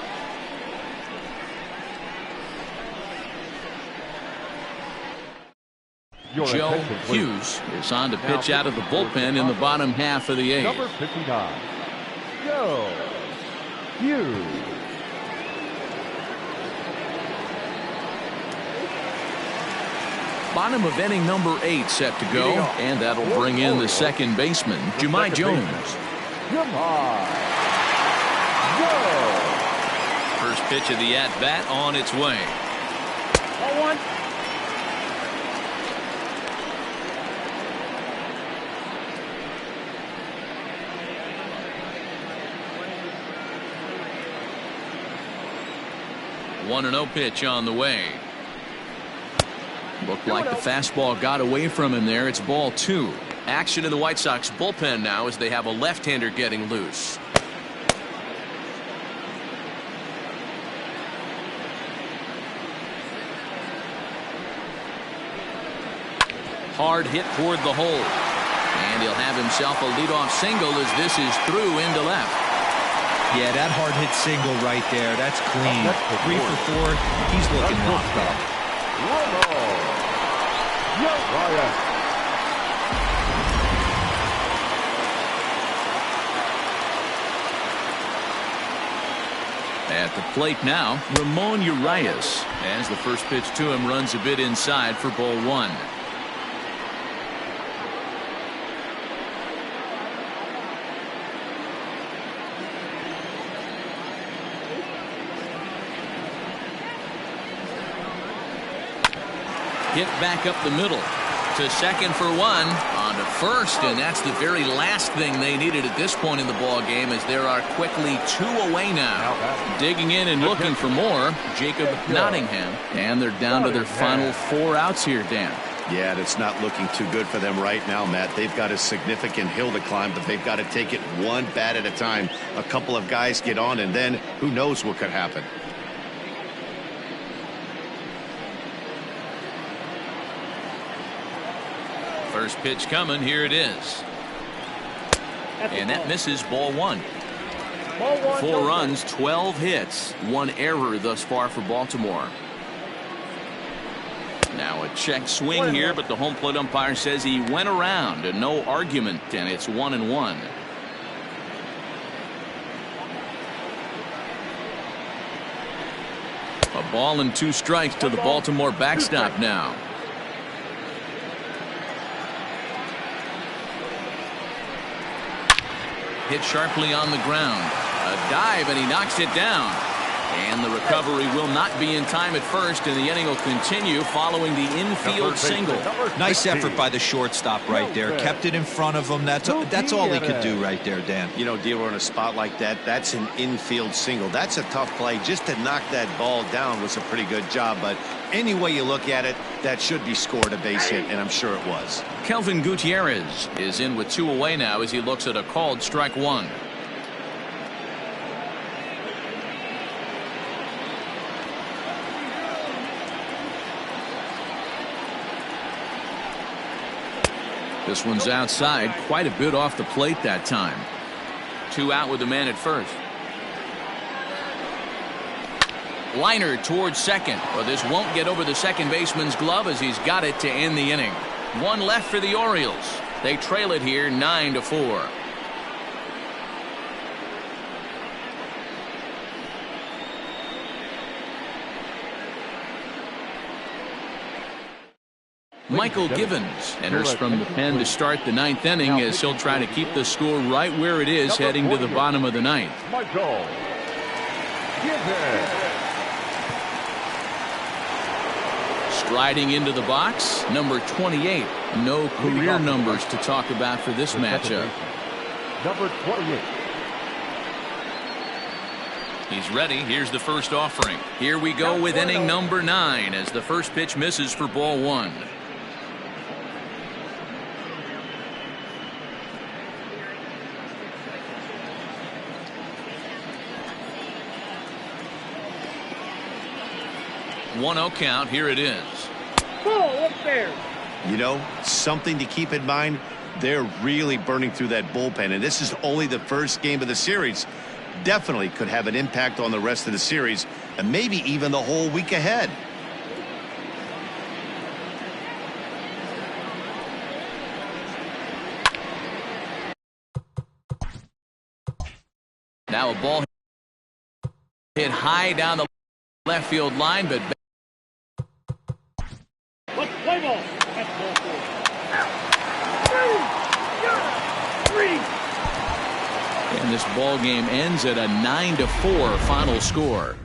Joe Hughes is on to pitch out of the bullpen in the bottom half of the 8th. Number 59, Joe Hughes. Bottom of inning number 8 set to go, and that'll bring in the second baseman, Jahmai Jones. First pitch of the at-bat on its way. 0-1. One 1-0 pitch on the way. Looked like the fastball got away from him there. It's ball 2. Action in the White Sox bullpen now as they have a left-hander getting loose. Hard hit toward the hole. And he'll have himself a leadoff single as this is through into left. Yeah, that hard hit single right there. That's clean. 3 for 4. He's looking locked up. At the plate now, Ramon Urias, as the first pitch to him runs a bit inside for ball 1. Hit back up the middle to second for 1. On to first, and that's the very last thing they needed at this point in the ball game, as there are quickly 2 away now. Digging in and looking for more, Jacob Nottingham, and they're down to their final 4 outs here, Dan. Yeah, it's not looking too good for them right now, Matt. They've got a significant hill to climb, but they've got to take it one bat at a time. A couple of guys get on, and then who knows what could happen. First pitch coming. Here it is. And that misses, ball 1. 4 runs, 12 hits, 1 error thus far for Baltimore. Now a check swing here, but the home plate umpire says he went around, and no argument, and it's 1-1. A ball and 2 strikes to the Baltimore backstop now. Hit sharply on the ground. A dive, and he knocks it down. And the recovery will not be in time at first, and the inning will continue following the infield single. Nice effort by the shortstop right there. Kept it in front of him. That's all he could do right there, Dan. You know, dealer in a spot like that, that's an infield single. That's a tough play. Just to knock that ball down was a pretty good job, but any way you look at it, that should be scored a base hit, and I'm sure it was. Kelvin Gutierrez is in with 2 away now as he looks at a called strike 1. This one's outside, quite a bit off the plate that time. 2 out with the man at first. Liner towards second, but this won't get over the second baseman's glove as he's got it to end the inning. 1 left for the Orioles. They trail it here 9-4. Michael Givens enters from the pen to start the 9th inning as he'll try to keep the score right where it is heading to the bottom of the 9th. Michael Givens. Striding into the box, number 28. No career numbers to talk about for this matchup. Number 28. He's ready. Here's the first offering. Here we go with inning number 9 as the first pitch misses for ball 1. One-0 count. Here it is. Ball upstairs. You know, something to keep in mind, they're really burning through that bullpen, and this is only the first game of the series. Definitely could have an impact on the rest of the series, and maybe even the whole week ahead. Now a ball hit high down the left field line, but Let's play ball. That's ball 4. 3. and this ball game ends at a 9-4 final score.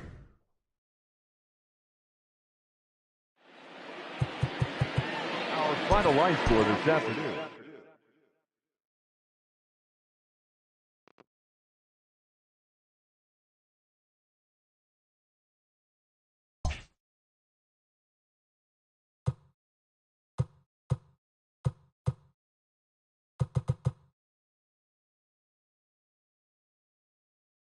Our final line score this afternoon.